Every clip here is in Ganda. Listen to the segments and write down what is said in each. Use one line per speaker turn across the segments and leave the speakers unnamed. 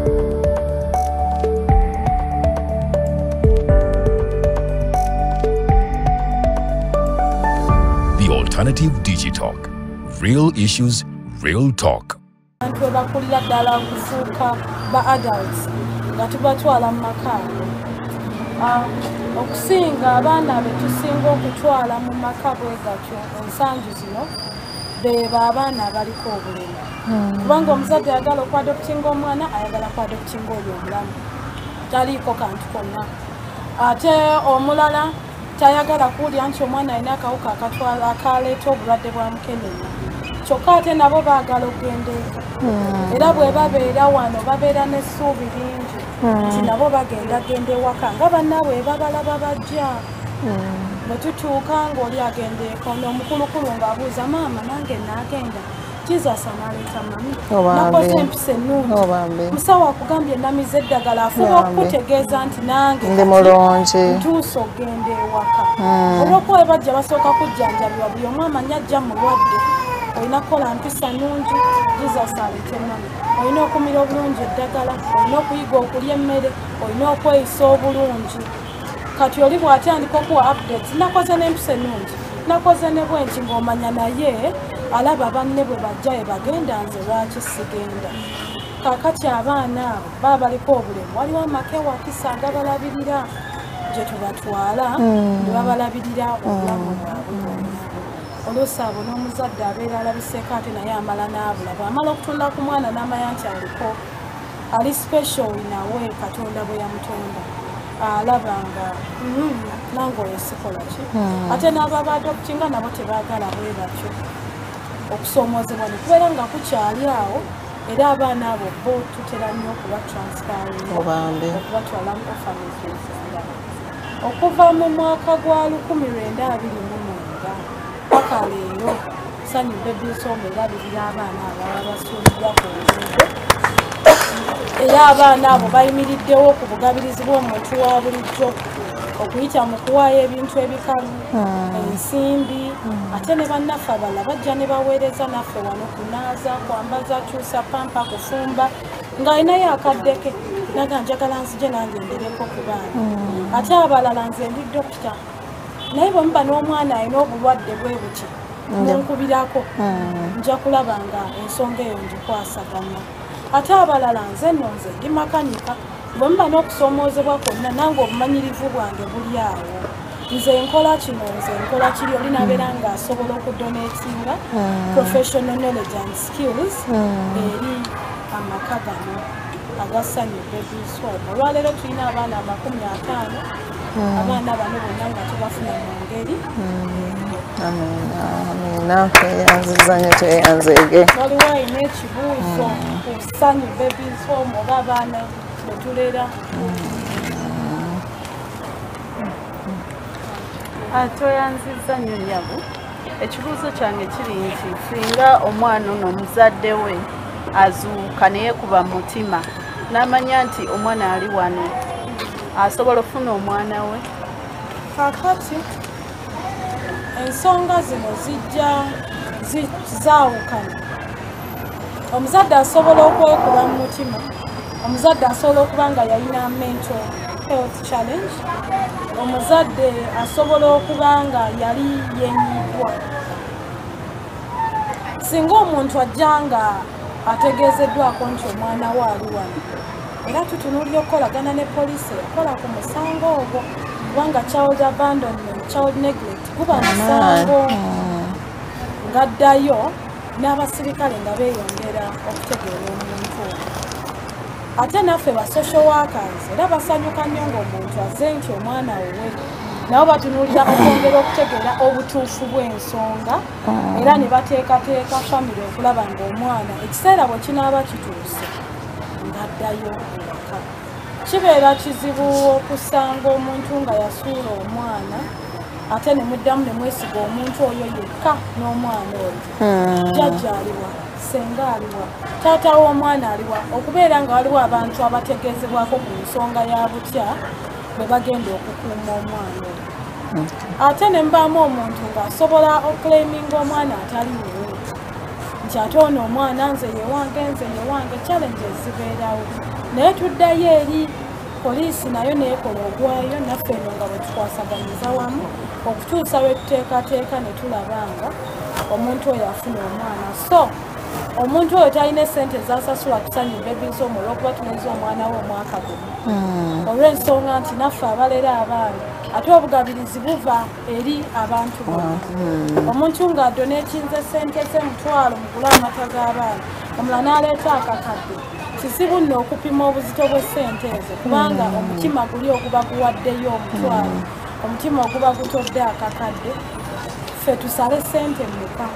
The Alternative Digitalk. Real issues, real talk.
Abantu bakulira ddala okufuuka ba adults nga tubatwala mu maka. Okusinga abaana be tusinga okutwala mu maka bwe gatyo ensangi zino beba abaana abaliko obulemu. Kubanga omuzadde ayagala okwadoptinga omwana ayagala kwadoptinga oyo omulamu. Taliiko kantu konna. Ate omulala tayagala kuwulira nti omwana alina akawuka akaleeta obulwadde bwa mukenenya. Kyokka ate nabo baagala okugenda eka. Era bwe babeera wano babeera n'essuubi lingi nti nabo bagenda ewaka nga bannaabwe babalaba bajja. Bwe tutuuka ng'oli agenda eka omukulukulu ng'abuuza maama nange naagenda Jesus analeeta mami nakoze empisa ennungi musawo akugambye ennamiza eddagala afuba okukutegeeza nti nange
ndi mulungi
ntuuse okgenda ewaka olwokuba bajja basooka kujjanjabibwa buli omu amanya ajja mulwadde olina kukola mpisa nnungi Jesus aleete mami olina okumira obulungi eddagala olina okuyiga okulya emmere olina okweyisa obulungi kati oli bw'atandika okuwa updates nakoze n'empisa ennungi nakoze ne bwenti ng'omanya naye alaba banne bwe bajja bagenda nze lwaki sigenda. Kaakati abaana abo baba baliko obulemu waliwo amakewa akisanga balabirira gye tubatwala ne babalabirira obulamu bwabwe. Oluusi abo n'omuzadde abeera alabiseeko ate naye amala n'abula bw'amala okutunda ku mwana n'amanya nti ali special nawe Katonda bwe yamutonda alaba nga nange oyo sikola ki ate n'aba baadoptinga nabo tebaagala bwe batyo okusoomozebwa ne kubeera nga kukyali awo era abaana abo bo tutera nnyo okuba transparent okubatwala mu orphanages endala. Okuva mu mwaka gwa 1929 paka leero Sanyu Baby Nsonga erabirira abaana abalala basuuliddwa ku nguudo era abaana abo bayimiriddewo ku bugabirizi bw'omuntu wa bulijjo okuyita mu kuwaayo ebintu ebikalu ensimbi ate ne bannaffe abalala bajja ne baweereza naffe wano kunaaza kwambaza kyusa pampa kufumba ng'alinayo akaddeke naga njagala nzije nange ndereko ku baana ate abalala nze ndi dokita naye bwe muba n'omwana alina obulwadde bwe buti munkubirako nja kulaba nga ensonga eyo ngikwasaganya ate abalala nze nno nze ndi makanika bwe muba n'okusoomoozebwa kwonna nange obumanyirivu bwange buli awo nze nkola kino nze nkola kiri oli nabeera ng'asobola okudonatinga professional knowledge and skills eri amaka gano aga Sanyu Babies Home. Olwaleero tulina abaana 50 abaana bano bonna nga tubafuna mu ngeri
amina tweyanziza nnyo tweyanzeege
waliwo alina ekibuuzo ku Sanyu Babies Home oba abaana betulera
tweyanziza nnyo nnyabo. Ekibuuzo kyange kiri nti singa omwana ono omuzadde we azuuka naye kuba mutima n'amanya nti omwana ali wano asobola okufuna omwana we.
Kakati ensonga zino zijja zaawukana. Omuzadde asobola okwekuba mu mutima, omuzadde asobola okuba nga yalina mental health challenge, omuzadde asobola okuba nga yali yenyiddwa. Singa omuntu ajja nga ategeezeddwako nti omwana we ali wano era tutunuulira okukolagana ne poliisi ekola ku musango ogwo kubanga child abandonment, child neglect guba musango ng'addayo n'abasirikale nga beeyongera okutegeera omuntu oyo. Ate naffe ba social workers era basanyuka nnyo ng'omuntu azze nti omwana we nabo batunuulira okwongera okutegeera obutuufu bw'ensonga era ne bateekateeka famire okulaba ng'omwana ekiseera bwe kinaaba kituuse ng'addayo ewaka. Kibeera kizibu okusanga omuntu nga yasuula omwana ate ne muddamu ne mwesiga omuntu oyo yekka n'omwana oyo. Jjajja aliwa, senga aliwa, taata w'omwana aliwa, okubeera nga waliwo abantu abategeezebwako ku nsonga ya butya bwe bagenda okukuuma omwana oyo. Ate ne mbaamu omuntu ng'asobola okuleminga omwana atali muwe nti ate ono omwana nze yewange challenges zibeerawo naye tuddayo eri poliisi nayo neekola ogwayo naffe eno nga bwe tukwasaganyiza wamu okutuusa lwe tuteekateeka ne tulabanga omuntu oyo afuna omwana so omuntu oyo talina essente zasasula kusanya bebizi omu olw'okuba tumeze omwana we omwaka gumu olw'ensonga nti naffe abalera abaana ate obugabirizi buva eri abantu bonna omuntu ng'adoneetinze ssente ze 1,000 mu gula amata g'abaana omulala n'aleeta akakadde kizibu nno okupima obuzito bw'essente ezo kubanga omutima guli oguba guwaddeyo 1,000 omutima oguba gutodde akakadde ffe tusale ssente mmeka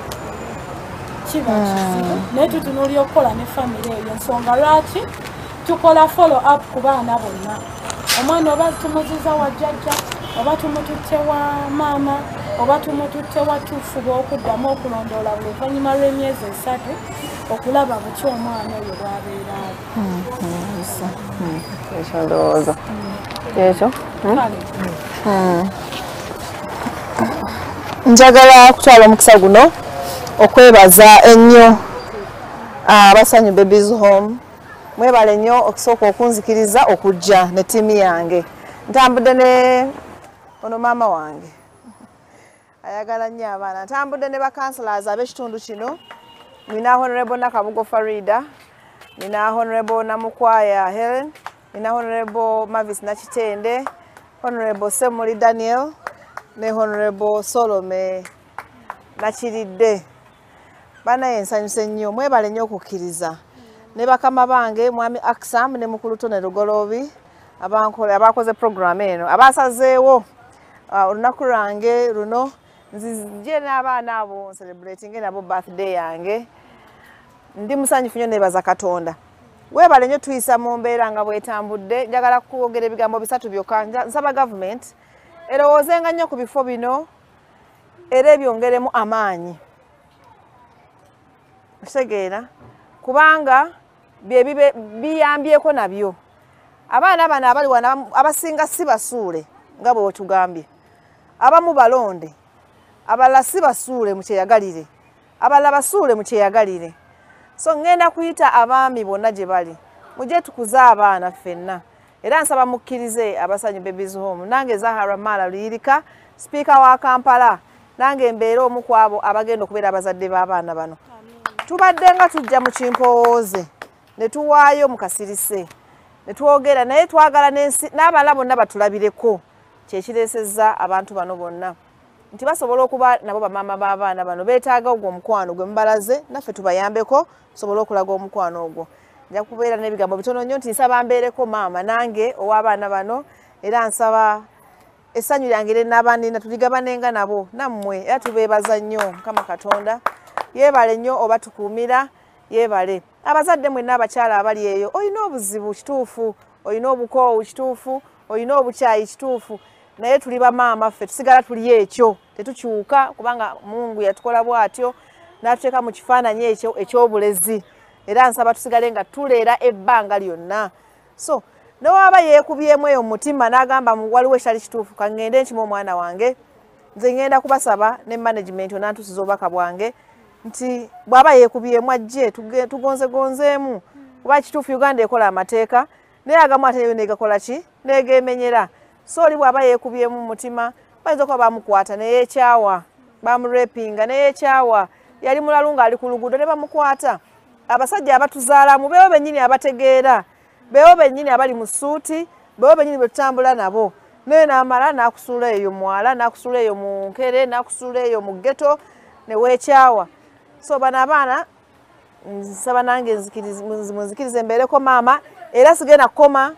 kiba kizibu naye tutunuulira okukola ne famire eyo ensonga lwaki tukola follow up ku baana bonna omwana oba tumuziza wa jjajja oba tumututte wa maama oba tumututte wa tufuba okuddamu okulondoola buli luvannyuma lw'emyezi 3 okulaba buki omwana oyo bw'abeeraawo
ekyo ndowooza ekyo njagala kutwala omukisa guno okwebaza ennyo abasanyu Babies Home mwebale nnyo okusooka okunzikiriza okujja ne ttiimu yange ntambudde ne ono maama wange ayagala nnyo abaana ntambudde ne bakansilas ab'ekitundu kino nina Honorable Nakabugo Farida nina Honorable Namukwaya Helen nina Honorable Mavis Nakitende Honorable Semuli Daniel ne Honorable Solome Nakiridde banaye nsanyuse nnyo mwebale nnyo okukkiriza ne bakama bange mwami Aksam ne mukulu Tone Lugolobi abakoze program eno abasazeewo olunaku lwange luno nzije n'abaana abo celebrating nabo birthday yange ndi musanyufu nnyo nebaza Katonda webale nnyo tuyisa mu mbeera nga bwetambudde njagala kwogera ebigambo bisatu byokka nsaba government erowoozenga nnyo ku bifo bino era ebyongeremu amaanyi kitegeera kubanga biyambyeko nabyo abaana bano abali wana abasinga si basuule nga bwe tugambye abamu balonde abalala si basuule mu kyeyagalire abalala basuule mu kyeyagalire so ngenda kuyita abaami bonna gye bali mujje tukuze abaana ffenna era nsaba mukkirize abasanyu Babies Home nange Zahara Mala Luyirika speaker wa Kampala nange mbeera omu ku abo abagenda okubeera abazadde b'abaana bano tubadde nga tujja mu kimpowooze ne tuwaayo mu kasirise ne twogera naye twagala n'abala bonna batulabireko kyekireesezza abantu bano bonna nti basobola okuba nabo bamaama b'abaana bano beetaaga ogwo omukwano gwe mubalaze naffe tubayambeko tusobole okulaga omukwano ogwo nja kubeera n'ebigambo bitono nnyo nti nsaba mbeereko maama nange ow'abaana bano era nsaba essanyu lyange n'abanina tuligabanenga nabo nammwe era tubeebaza nnyo Mukama Katonda yeebale nnyo oba tukuumira yeebale abazadde mwenna abakyala abali eyo olina obuzibu kituufu olina obukoowu kituufu olina obukyayi kituufu naye tuli bamaama ffe tusigala tuli ekyo tetukyuka kubanga Mungu yatukola bw'atyo n'atuteeka mu kifaananyi ekyo eky'obulezi era nsaba tusigale nga tuleera ebbanga lyonna so n'owaaba yeekubyemu eyo mu mutima n'agamba waliwo ekyali kituufu kangende nkimu omwana wange nze ngenda kubasaba ne management onantusiza obubaka bwange nti bw'aba yeekubyemu ajje tugonzegonzeemu kuba kituufu Uganda ekola amateeka naye agamu ate yo negakola ki negemenyera so oli bw'aba yeekubyemu mu mutima bayinza okuba bamukwata neyeekyawa bamurepinga neyeekyawa yali mulalu ng'ali ku luguudo ne bamukwata abasajja abatuzaalamu beewo bennyini abategeera beewo bennyini abali mu suuti beewo bennyini bwe tutambula nabo naye n'amala n'akusuula eyo mwala n'akusuula eyo mu nkere n'akusuula eyo mu ghetto ne weekyawa so bano abaana nsaba nange nzikirize mbeereko maama era sigenda kukoma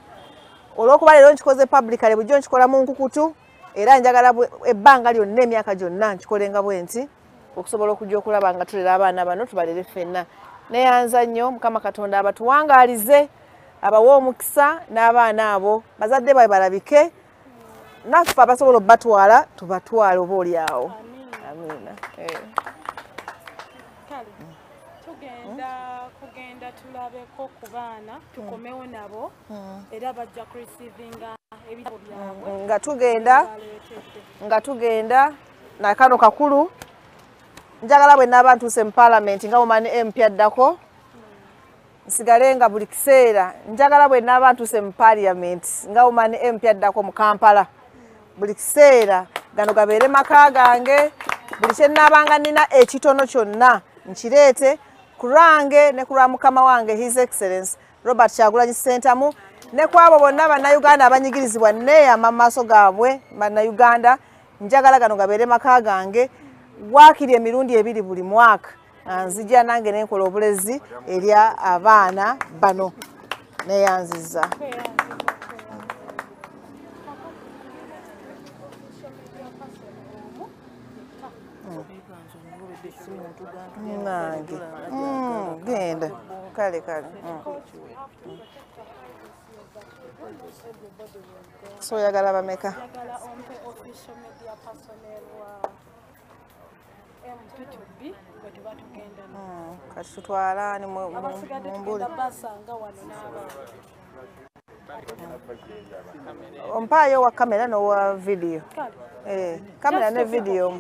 olw'okuba leero nkikoze publicly bulijjo nkikola mu nkukutu era njagala ebbanga lyonna emyaka gyonna nkikolenga bwe nti okusobola okujja okulaba nga tulera abaana bano tubalere ffenna neyanza nnyo Mukama Katonda abatuwangaalize abawe omukisa n'abaana abo bazadde babe balabike naffe abasobola obbatwala tubatwale oba oli awo amiina
kugenda tulabeko ku baana tukomewo nabo era bajja kurisivinga ebitabo byabwe
nga tugenda nakano kakulu njagala bwe naba ntuuse mu Parliament nga mumanyi MP addako nsigale nga buli kiseera njagala bwe naba ntuuse mu Parliament nga mumanyi MP addako mu Kampala buli kiseera gano gabeere maka gange buli kye nnaabanga nnina ekitono kyonna nkireete ku lwange ne ku lwa mukama wange His Excellence Robert Kyagulanyi Ssentamu ne ku abo bonna bannayuganda abanyigirizibwa neeyama mu maaso gaabwe bannayuganda njagala gano gabeere maka gange waakiri emirundi 2 buli mwaka nzija nange nenkola obulezi eri abaana bano neyanziza nange genda kale so yagala bameka kati tutwalani mumbuli ompaayo wa kamera nowa video kamera ne video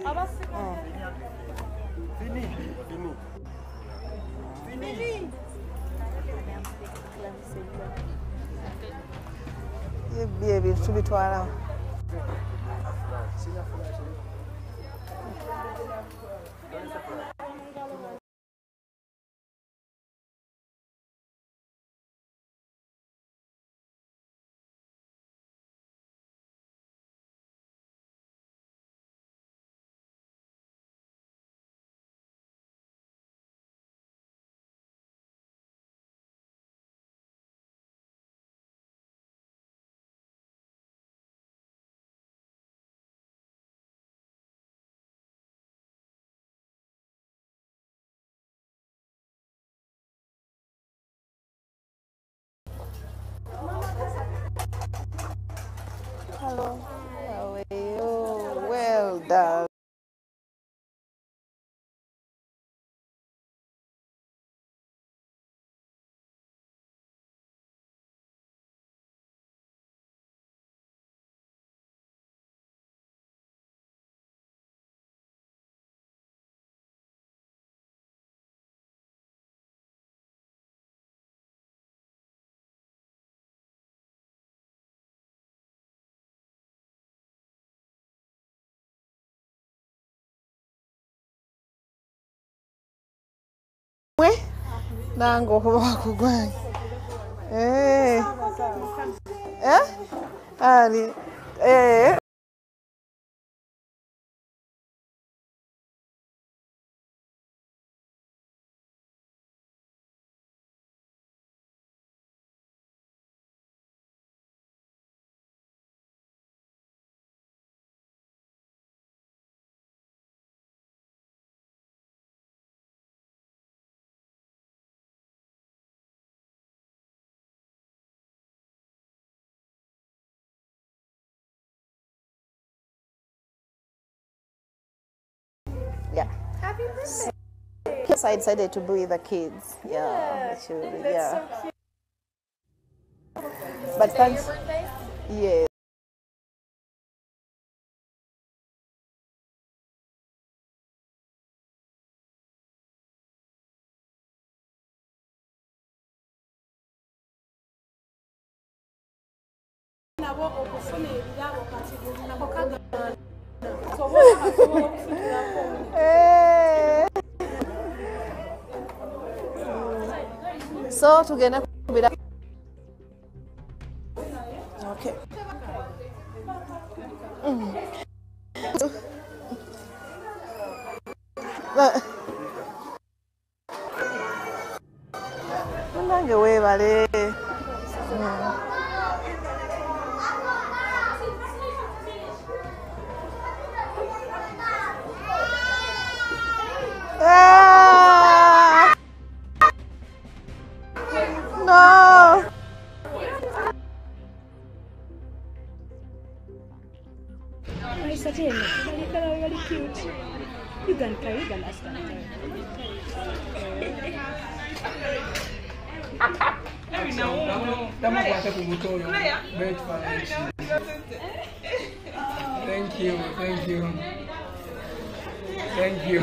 yebye bintu bitwalawo Hello, how are you? Well done. Nango bakugwanya ali yeah. Happy birthday. Yes, I decided to be with the kids. Yeah, actually, yeah. So cute. But thanks. Yeah. So tugenda kubira okay nange webale no.
Nice again. Very cute. You can carry the last time.
Thank you. Thank you. Thank you.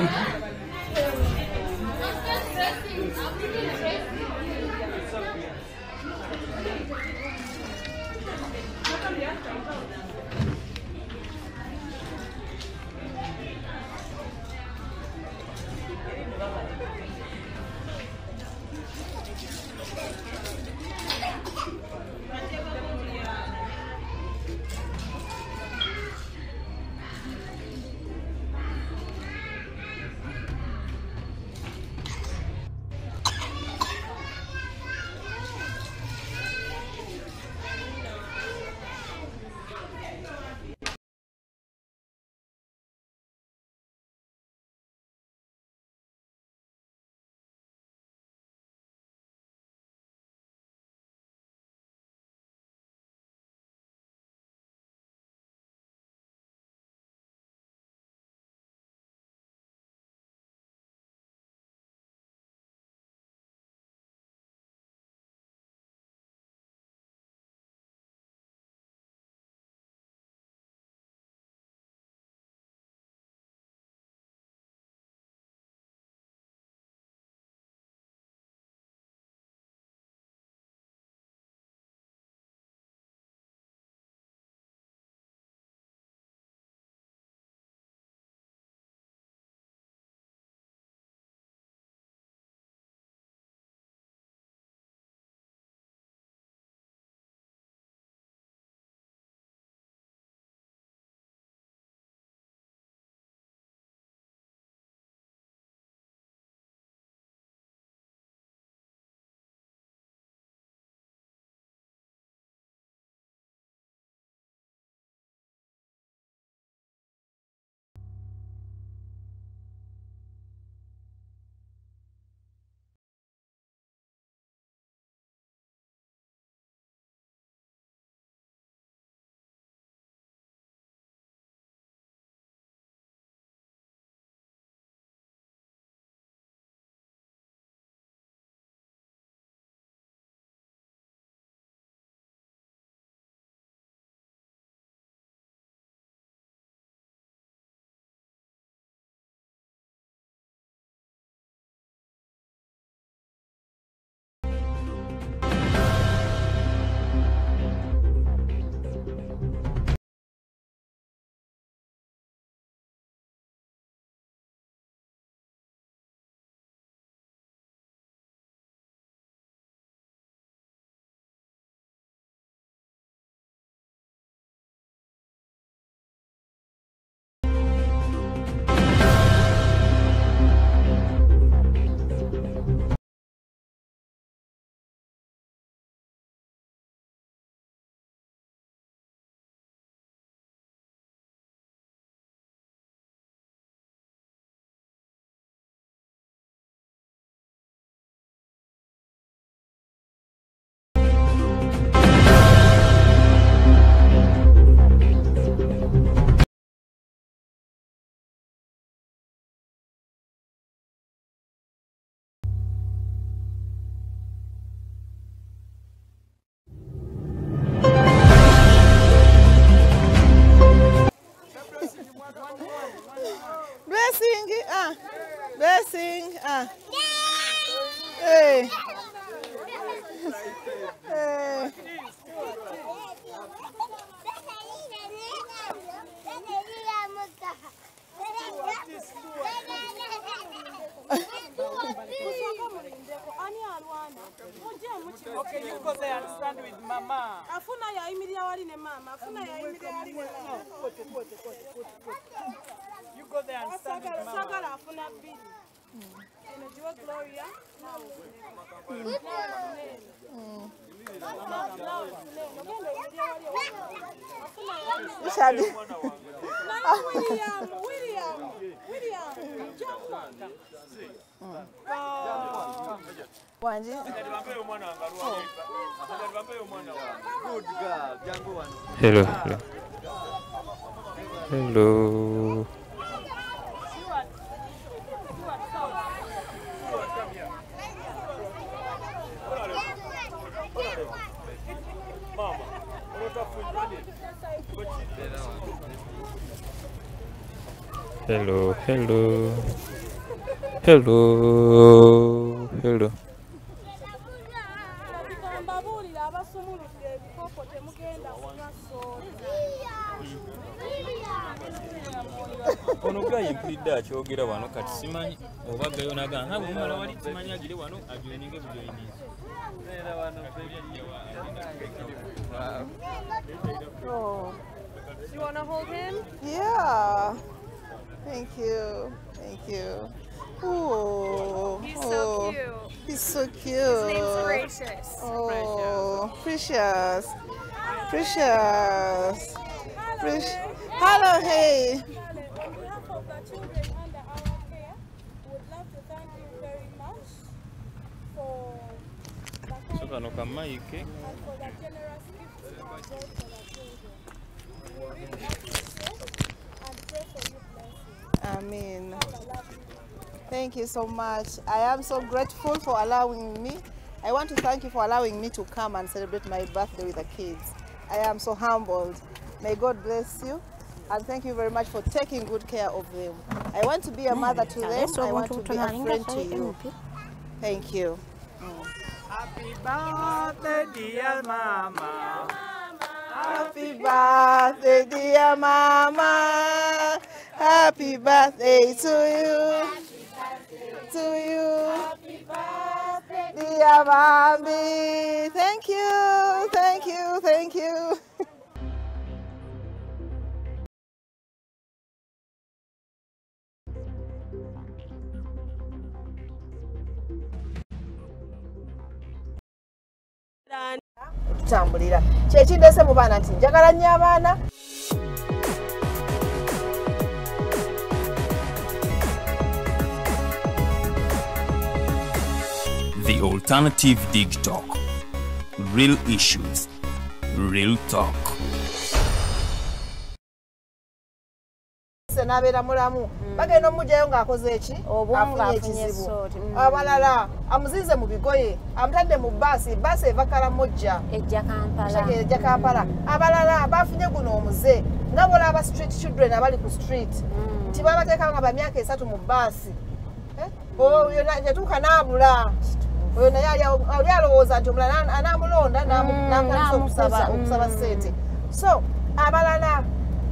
Blessing. Hey. Hey.
Okay, you go there and stand with Mama.
Afuna ya imilia wali ne mama. Afuna ya imilia wali ne mama.
You go there and stand with Mama.
Sagala afuna bili. Unajua Gloria?
Shadi. Wanji.
Good girl, jangu one.
Hello. Hello. Hello. Hello.
Mbabuulira abasumuludde ebikopo temugenda kunywa soda.
Ono gwa impulidde akyogera wano kati simanyi oba gayo nagamba bwe mala wali simanyi agire wano ajoininge bujoininze.
Oh.
You want to hold him?
Yeah. Thank you. Thank you. Oh.
He's so cute.
He's so cute.
His name's Gracious.
Oh, Precious. Precious. Hello, hey.
On behalf of the children under our care, we would love to thank you very much for the
So kano kamaike
and for the generous gifts you have brought for the children. We really appreciate and pray for you blessings.
Amen.
Have a lovely day.
Thank you so much. I am so grateful for allowing me. I want to thank you for allowing me to come and celebrate my birthday with the kids. I am so humbled. May God bless you. And thank you very much for taking good care of them. I want to be a mother to them. I want to be a friend to you. Thank you.
Happy birthday, dear Mama.
Happy birthday, dear Mama. Happy birthday to you. To you. Happy birthday, dear Mommy. Thank you. Thank you. Thank you. Tutambulira kyekindese mu baana nti njagala nnyo abaana.
The Alternative Digitalk. Real issues, real talk.
Nabeera mulamu bagenda omugyayo ng'akoze eki afunye ekizibu abalala amuzinze mu bigoye amutadde mu baasi eva Karamojja ejja Kampala abalala bafunye guno omuze nga bolaba street children abali ku street nti babateeka nga bamyaka 3 mu baasi oyo yatuuka n'abula oyo naye ali alowooza nti omulala anaamulonda n'amukanisa okusaba ssente so abalala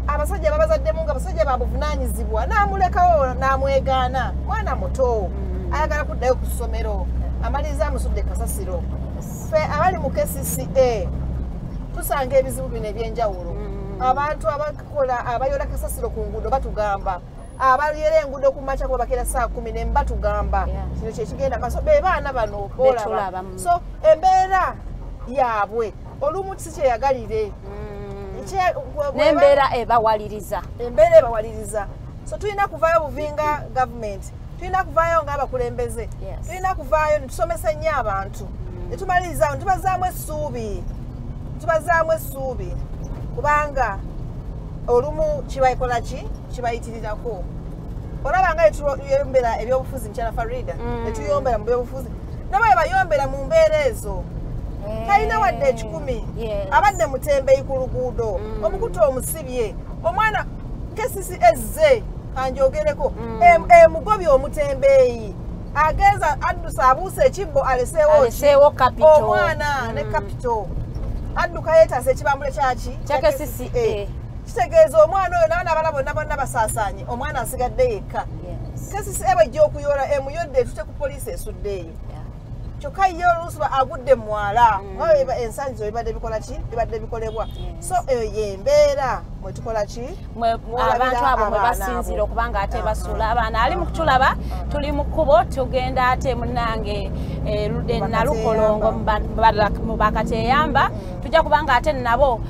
abasajja babazaddemu nga basajja babuvunaanyizibwa n'amulekawo n'amwegaana mwana muto ayagala kuddayo ku ssomero amaliriza amusudde kasasiro ffe abali mu KCCA tusanga ebizibu bino eby'enjawulo abantu abakola abayola kasasiro ku nguudo batugamba abayera enguudo ku makya kuba bakera saa 10 batugamba kino kyekigenda maaso be baana bano olaba so embeera yaabwe olumu si kyeyagalire
n'embeera ebawaliriza
so tulina kuvaayo buvinga government tulina kuvaayo ng'abakulembeze tulina kuvaayo netusomesa nnyo abantu netumaliriza netubazaamu essuubi kubanga olumu kibayikola ki kibayitirirako olaba nga netuyombera ebyobufuzi mukyala Farida netuyombera mu byobufuzi nabo bayombera mu mbeera ezo talina wadde 10 abadde mutembeeyi ku luguudo omukutu omusibye omwana kesisi ezze kanjogereko mugobi omutembeeyi agenza addusa abuuse ekibbo aleseewo omwana ne kapito adduka yeetasa ekibambule kyakesisi kitegeeza omwana oyo n'abana bonna bonna basaasaanye omwana asigadde yekka kesisi bwejja okuyola emuyodde etute ku poliisi esuddeeyo kyokka ye oluusi agudde mwala ensangi zo bibadde bikola ki bibadde bikolebwa so eyo yembeera mwetukola ki
abantu abo mwe basinzira okubanga ate basuula abaana ali mu kutulaba tuli mu kkubo tugenda ate munange Nalukolongo mu bakateyamba tujja kubanga ate nabo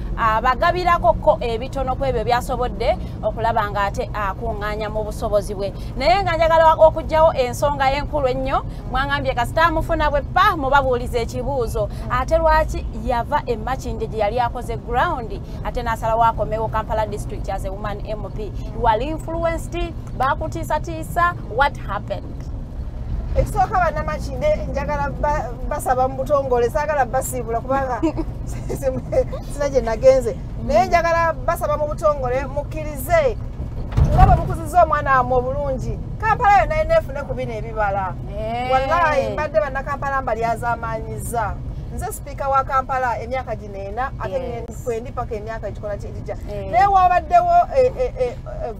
bagabirako ebitono ku ebyo byasobodde okulaba nga ate akuŋŋaanya mu busobozi bwe naye nga njagala okugyawo ensonga y'enkulu ennyo mwangambye kasita amufuna bwe pa mubabuuliza ekibuuzo ate lwaki yava e Makindye gye yali akoze ground ate n'asalawo akomewo Kampala district as a woman MP wali influenced bakutiisatiisa what happened
ekisooka bannamakindye njagala basaba mu butongole saagala basiibula kubanga sina gye nagenze naye njagala basaba mu butongole mukkirize ngaba mukuzizo omwana mu bulungi Kampala yonna enefune ku bino ebibala wallahi mbadde banna Kampala mbali azamanyiza nze speaker wa Kampala emyaka gineena ate kwendi paka emyaka gikola kirija naye wabaddewo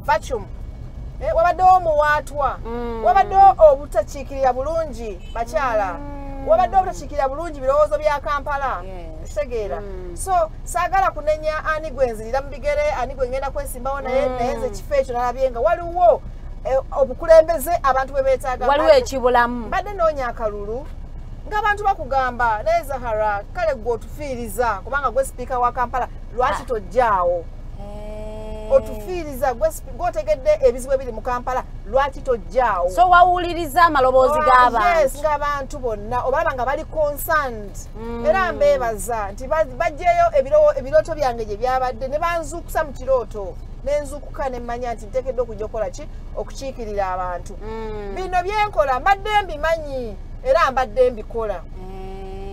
vacuum wabaddewo muwaatwa wabaddewo obutakiikirira bulungi bakyala wabaddewo obutakiikirira bulungi birowoozo bya Kampala kitegeera so saagala kunenya ani gwenzirira mu bigere ani gwe ngenda kwesimbawo naye nze kifo ekyo nalabye nga waliwo obukulembeze abantu bwe beetaaga
waliwo ekibulamu
mbadde noonya akalulu ng'abantu bakugamba naye Zahara kale gwe otufiiriza kubanga gwe sipiika wa Kampala lwaki tojjaawo otufiiriza gwotegedde ebizibu ebiri mu Kampala lwaki tojjaawo
so wawuliriza amaloboozi g'abantu
yes ng'abantu bonna obalaba nga bali concerned era mbeebaza nti bajjeeyo ebirooto byange gye byabadde ne banzuukusa mu kirooto nenzukuka nemmanya nti nteekeddwa okujja okukola ki okukiikirira abantu bino byenkola mbadde mbimanyi era mbadde mbikola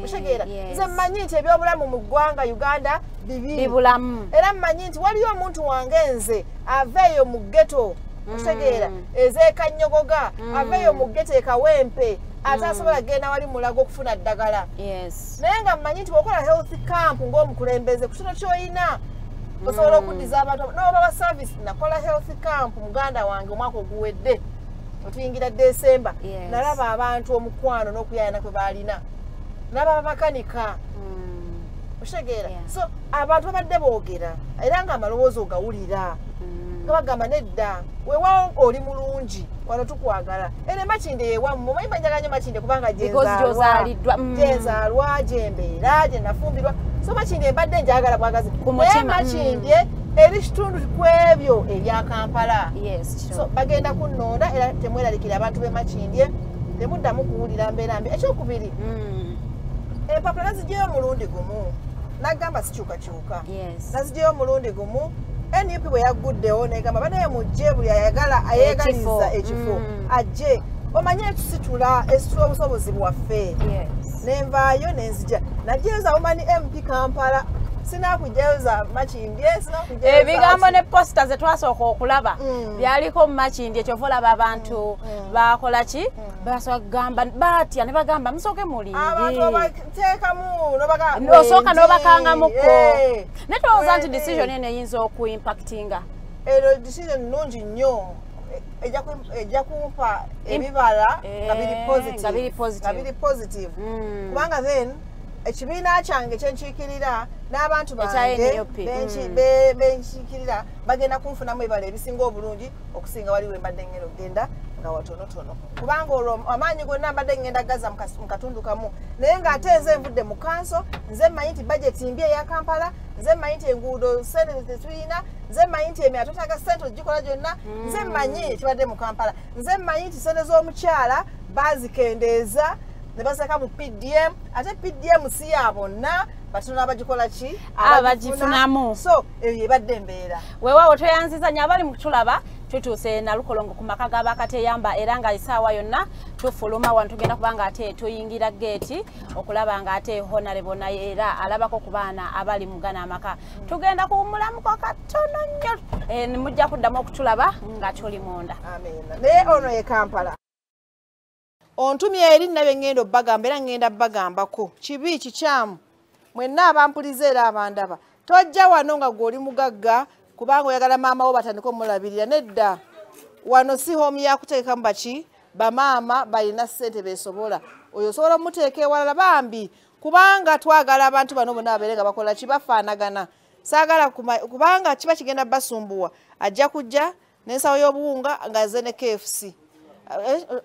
Oshegera nze mmanyi nti ebyobulamu mu ggwanga Uganda
bibulamu
era mmanyi nti waliyo omuntu wange nze aveeyo mu ghetto Oshegera ezeekanyogoga aveeyo mu ghetto ekawempe atasobola genda wali mulago okufuna ddagala naye nga mmanyi nti bw'okola health camp ng'omukulembeze ku kino ky'oyina osobola okuddiza abantu n'oba wa service nakola health camp muganda wange omwaka oguwedde otuyingira December nalaba abantu omukwano n'okuyayana kwe baalina nalaba abakanika Oshegera so abantu babadde boogera era nga amaloboozi ogawulira nga bagamba nedda weewaawo oli mulungi wano tukwagala ene Makinde yewamu omanyi banjaga nnyo Makinde kubanga gyenzaalwa gyembeera gye nafumbirwa so Makinde mbadde njagala bwagazi naye Makinde eri kitundu ku ebyo ebya Kampala so bagenda kunnonda era temweralikira abantu b'e Makinde temuddamu kuwulira mbeera mbi ekyokubiri empapula naziggyeyo omulundi gumu nagamba sikyukakyuka naziggyeyo omulundi gumu NUP bwe yagguddewo negamba banaye mujje buli ayeegaliza ekifo ajje omanye tusitula esitula obusobozi bwaffe nenvaayo nenzija najjeza omani MP Kampala sinakujjeza Makindye sinakujjeza
ebigambo ne posta ze twasooka okulaba byaliko mu Makindye kyova olaba abantu bakola ki basooka kugamba batya ne bagamba musooke mulinde
abantu babateekamu
osooka n'obakangamukko naye tulowooza nti decision eno eyinza okuimpactinga
ero decision nnungi nnyo ejja kumpa ebibala nga biri positive kubanga then ekibiina kyange kyenkiikirira n'abantu bange benkiikirira bagenda kunfunamu ebibala ebisinga obulungi okusinga wali we mbadde ngenda okgenda nga watonotono kubanga olwo amaanyi gonna mbadde ngenda gaza mu katundu kamu naye ng'ate nze nvudde mu kanso nze mmanyi nti bajeti mbi eya Kampala nze mmanyi nti enguudo sente tetulina nze mmanyi nti emyaka twetaaga sente ogikola gyonna nze mmanyi ekibadde mu Kampala nze mmanyi nti sente z'omukyala bazikendeeza ne basaka mu PDM ate PDM si ya bonna batono abagikola ki
abagifunamu
so ebyo ebadde embeera
weewaawo tweyanziza nnyo abali mu kutulaba tutuuse Nalukolongo ku maka g'abakateyamba era nga isaawa yonna tufuluma wano tugenda kubanga ate tuyingira geeti okulaba nga ate honorable naye era alabako ku baana abali mu gana amaka tugenda kuwumulamuko katono nnyo mujja kuddamu okutulaba nga tuli munda
naye ono ye Kampala ontumye eri nabye ngenda obbagamba era ngenda bbagambako kibi kikyamu mwenna abampuliza era abandaba tojja wano nga gw'oli mugagga kubanga oyagala maama wo batandika omulabirira nedda wano si hoomu yakuteekamu baki bamaama balina ssente beesobola oyo osobola omuteeka ewalala bambi kubanga twagala abantu bano bonna babeere nga bakola kibafaanagana saagala kubanga kiba kigenda basumbuwa ajja kujja n'ensawo y'obuwunga ng'azze ne KFC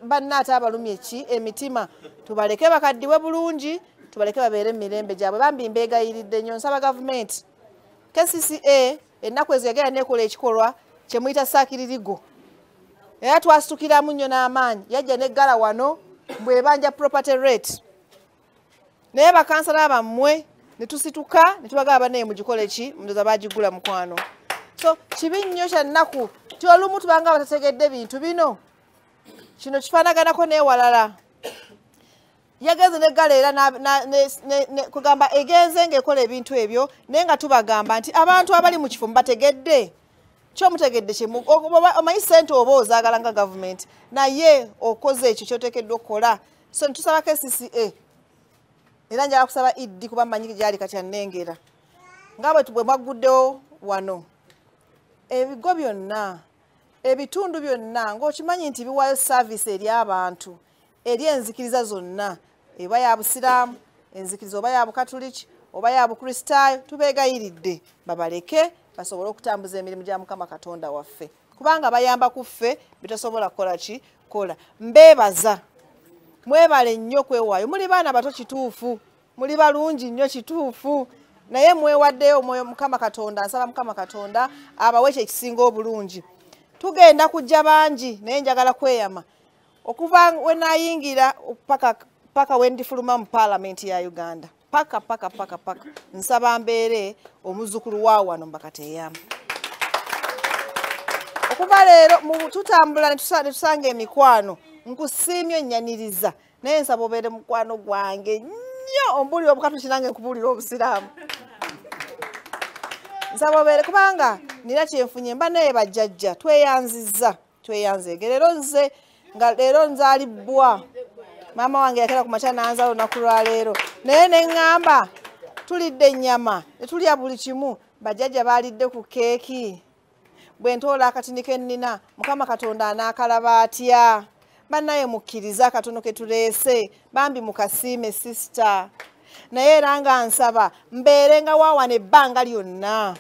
banna ate abalumye ki emitima tubaleke bakaddiwe bulungi tubaleke babeere emirembe gyabwe bambi mbeegayiridde nnyo nsaba gavumenti KCCA ennaku ezo yagenda nekola ekikolwa kyemuyita saakiririgo era twasitukiramu nnyo n'amaanyi yajja neggala wano bwebanja property rate naye bakansala bammwe ne tusituka ne tubagaba banaye mugikole ki mundoza bagigula mukwano so kibi nnyo kya nnaku ti olumu tubanga batategedde bintu bino kino kifaanaganako n'ewalala yagenze neggala era kugamba egenze ng'ekola ebintu ebyo naye nga tubagamba nti abantu abali mu kifo mubategedde kyomutegedde kimu omanyi ssente oba ozaagala nga gavumenti naye okoze ekyo kyoteekeddwa okukola so netusaba KCCA era njala kusaba iddi kuba mmanyi gyali kati annengera nga bwe mwagguddewo wano ebigo byonna ebitundu byonna ng'okimanyi nti biwaayo saavisi eri abantu eri enzikiriza zonna eba ya busiraamu enzikiriza oba ya bukatuliki oba ya bukristaayo tubeegayiridde babaleke basobole okutambuza emirimu gya Mukama Katonda waffe kubanga bayamba ku ffe bitasobola kukola ki kola mbeebaza mwebale nnyo kwewaayo muli baana bato kituufu muli balungi nnyo kituufu naye mwewaddeyo omwoyo Mukama Katonda nsaba Mukama Katonda abawe ekisinga obulungi tugenda kujja bangi naye njagala kweyama okuva we nayingira paka we ndifuluma mu Parliament ya Uganda paka nsaba mbeere omuzukulu wa wano Mbakateeyama okuva leero tutambula netusanga emikwano nkusiimye ennyaniriza naye nsaba obeere mukwano gwange nnyo ombulira obukatu kinange nkubulira obusiraamu nsaba obeere kubanga nina kyenfunye mba naye bajjajja tweyanzege leero nzaalibwa maama wange yakera ku makya nanzala olunaku lwa leero naye neŋŋamba tulidde ennyama netulya buli kimu bajjajja baalidde ku keeki bwe ntoola akatini ke nnina Mukama Katonda anaakalaba atya bannaye mukkiriza akatono ke tuleese bambi mukasiime sisita naye era nga nsaba mbeere nga waawana ebbanga lyonna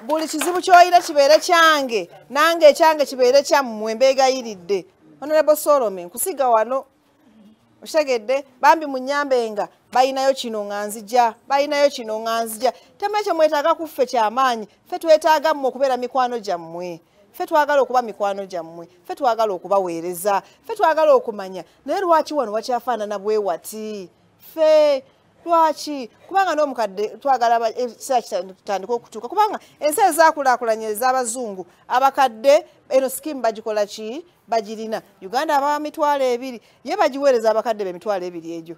buli kizibu ky'oyina kibeere kyange nange ekyange kibeere kyammwe mbeegayiridde Honorable Solomon nkusiga wano okitegedde bambi munyambenga balinayo kino nganzija temaye kyemwetaaga ku ffe kyamaanyi ffe twetaaga mmwe okubeera mikwano gyammwe ffe twagala okuba mikwano gyammwe ffe twagala okubaweereza ffe twagala okumanya naye lwaki wano wakyafaanana bwe wati ffe lwaki kubanga n'omukadde twagala ekiseera kitandika okutuuka kubanga ensi ezaakulaakulanye ez'abazungu abakadde eno skimu bagikola ki bagirina Uganda abawa 2,000 ye bagiweereza abakadde be 2,000 egyo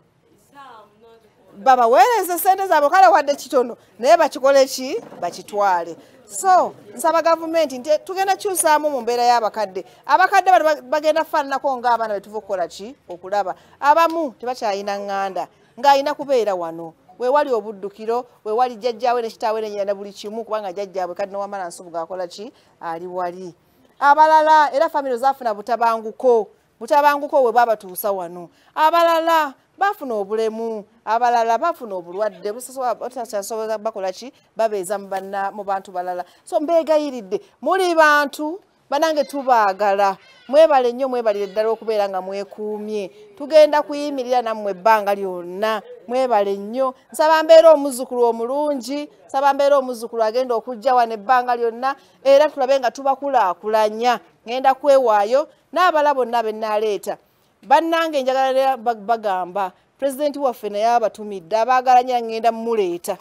babaweereze sente zaabwe kale wadde kitono naye bakikole ki bakitwale so nsaba gavumenti nti tugenda kyusaamu mu mbeera y'abakadde abakadde bano bagenda faananako ng'abaana be tuva okukola ki okulaba abamu tebakyalina ŋŋanda ng'alina kubeera wano wewali obuddukiro wewali jjajjaawe ne kitaawe ne nnyina ne buli kimu kubanga jjajjaabwe kadi nowamala nsubuga akola ki ali wali abalala era famire zaafuna butabanguko bwe bwabatuusa wano abalala bafuna obulemu abalala bafuna obulwadde butasobola bakola ki babeeza mu bantu balala so mbeegayiridde muli bantu banange tubaagala mwebale nnyo mwebalire ddala okubeera nga mwekuumye tugenda kuyimirira nammwe ebbanga lyonna mwebale nnyo nsaba mbeera omuzzukulu omulungi nsaba mbeera omuzzukulu agenda okujja wano ebbanga lyonna era tulabe nga tubakulaakulanya ngenda kwewaayo n'abala bonna be nnaaleeta bannange njagala bagamba pulezidenti waffe naye abatumidde abaagalanya ngenda mmuleeta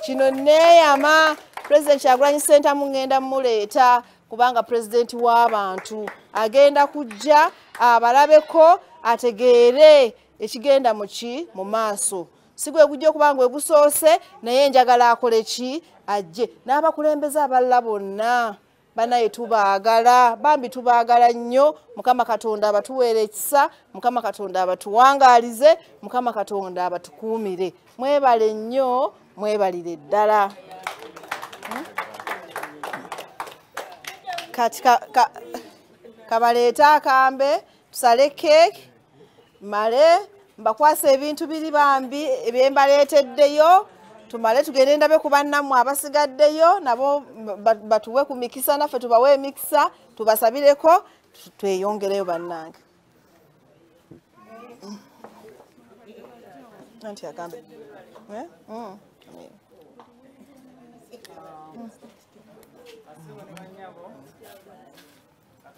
kino neeyama pulezidenti Kyagulanyi Ssentamu ngenda mmuleeta kubanga pulezidenti w'abantu agenda kujja abalabeko ategeere ekigenda mu maaso sigwe gujja okuba nga egusoose naye njagala akole ki ajje n'abakulembeze abalala bonna banaye tubaagala bambi tubaagala nnyo Mukama Katonda abatuweere ekisa Mukama Katonda abatuwangaalize Mukama Katonda abatukuumire mwebale nnyo mwebalire ddala kati kabaleeta akambe tusale keeki male mbakwasa ebintu biri bambi ebyembaleeteddeyo tumale tugende ndabe ku bannammwe abasigaddeyo nabo batuwe ku mikisa naffe tubawe emikisa tubasabireko tweyongereyo bannange anti agambe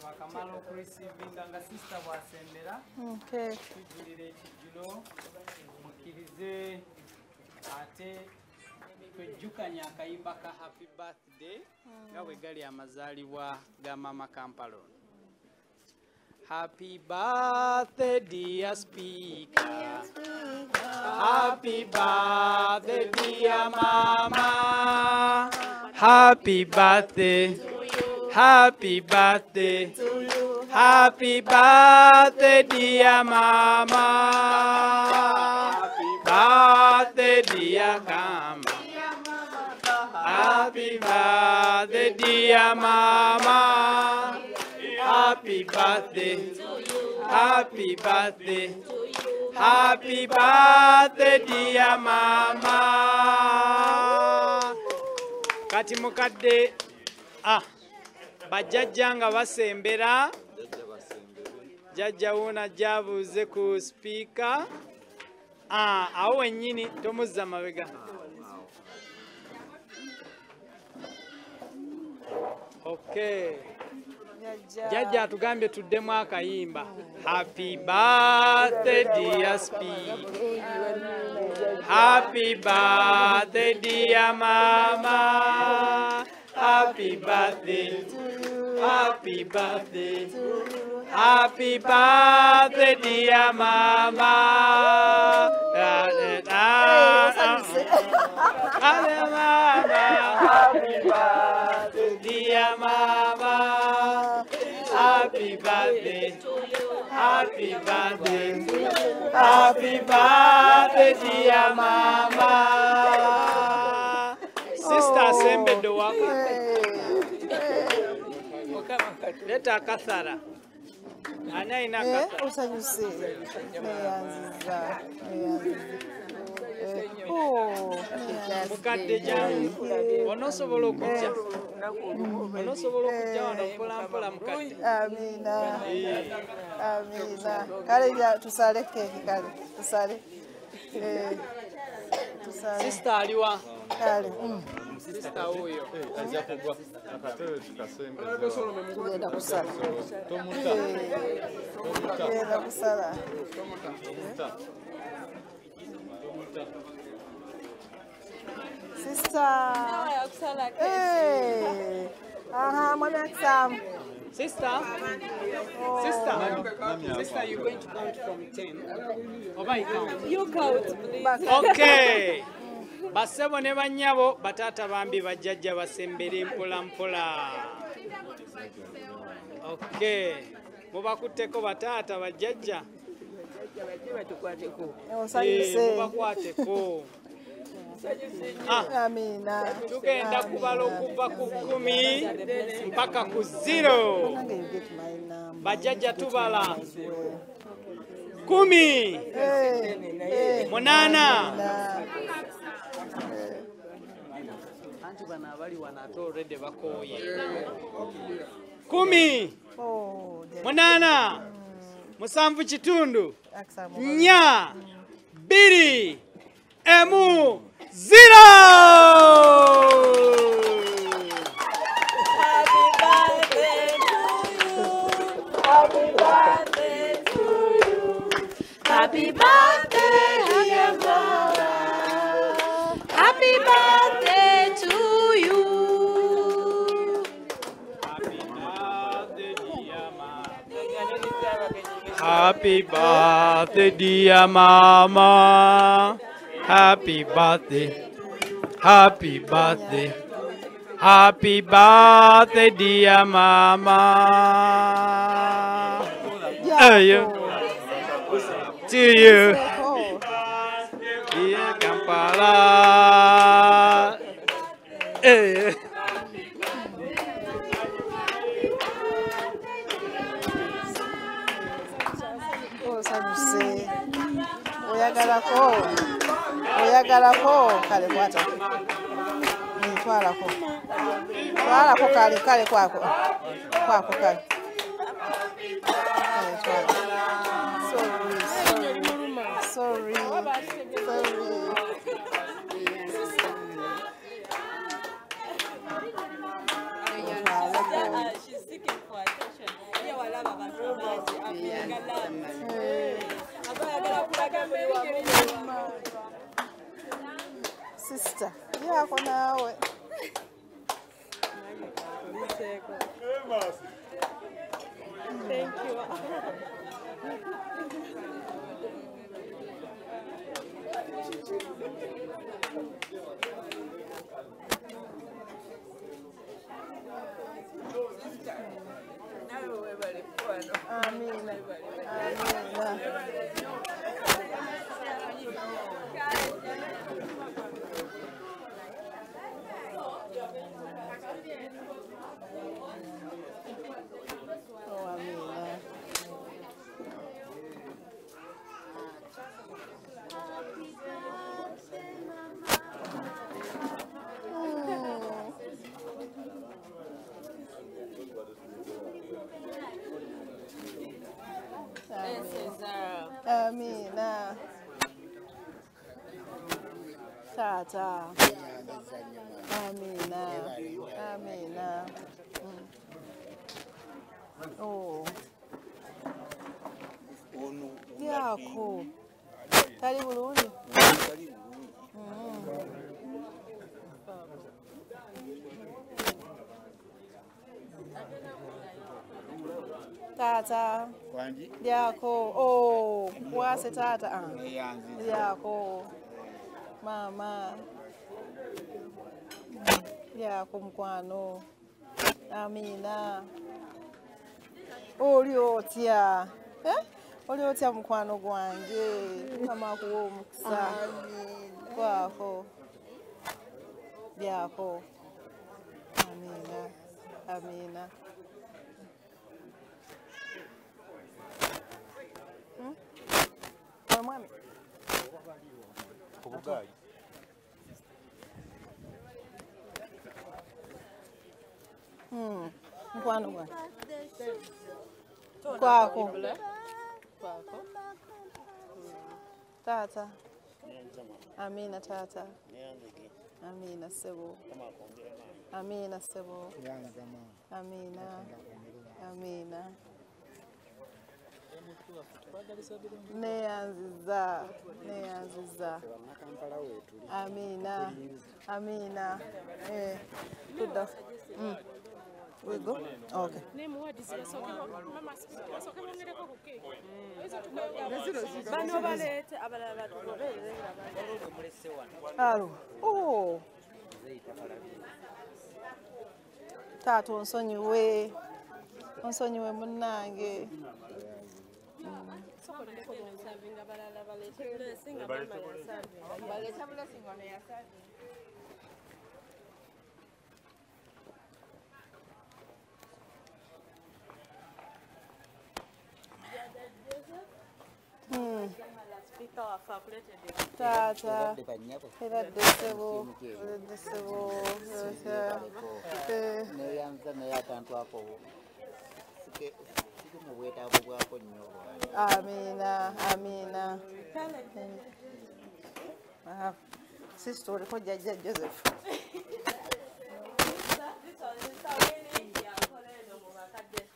twakamala okurisivinga nga sisita bwasembera tujulire ekijjulo mukkirize ate twejjukanya akayimba ka happy birthday nga bwe gali amazaalibwa ga mama Kampalon. Happy birthday dear speaker, happy birthday dear mama, happy birthday to Happy birthday to you. Happy birthday, dear mama. Happy birthday, dear mama. Happy birthday, dear mama. Happy birthday to you. Happy birthday to you. Happy birthday, dear mama. Kati mukadde bajjajja nga basembera jjajja wona jabuuze ku speaker awo wennyini tomuzza mabega. Okay. Jjajja atugambye tuddemu akayimba. Happy birthday dear speaker. Happy birthday dear mama. Happy birthday to you. Happy birthday to you. Happy birthday dear mama. Happy birthday dear mama. Happy birthday to you. Happy birthday to you. Happy birthday dear mama. Sister Sembe do wako. Leta kathara. Ana ina kathara.
Usanyuse. Meyanziza.
Mukadde jangu. Onosobola okujja. Onosobola okujja wano mpola mukadde.
Amina. Amina. Kale tusale keke kale. Tusale.
Sister aliwa.
Kale.
Sister huyo.
Tugenda kusala. Tugenda kusala. Sister. Hey. Mwana Sam.
Sister. Sister. Sister, you're going to count from 10. Oba you count.
You count, please.
Okay. Basebo ne banyabo batata bambi bajjajja basembere mpola mpola. Okay. Mubakutteko batata bajjajja. Mubakwateko.
Amina.
Tugenda kubala okuva ku 10 mpaka ku 0. Bajjajja tubala. 10. 8. Anti bana abali wanato already bakoye. 10. 8. 7 kitundu. 4. 2. 1. 0.
Happy birthday to you. Happy birthday to you. Happy birthday, dear mama. Happy birthday to you.
Happy birthday, dear mama. Happy birthday. Happy birthday. Happy birthday, dear mama. To you. Dear Kampala.
Oyagalako kale kwata. Twalako. Twalako kale kwako. Kwako kale. Sorry.
She's seeking for attention. Yeah, I love
Sister, yako nawe.
Thank you.
Tata. Amina. Amina. Oh. Yako. Tali bulungi. Tata. Yako. Oh, kukwase tata. Yako. Mama. Yako mkwano. Amina. Oli otya. Oli otya mukwano gwange. Mama kuwa omukisa. Kwako. Byako. Amina. Amina. Mwami.
Kubugali.
Mukwano gwange. Kwako. Tata. Amina tata. Amina sebo. Amina sebo. Amina. Amina. Neyanziza. Neyanziza. Amina. Amina. Tudda. We go? Okay. Hello. Oh. Tato onsonyiwe. Onsonyiwe munnange. Tata. Eradesebo. Amina. Amina. Sister, oliko jjajja Joseph.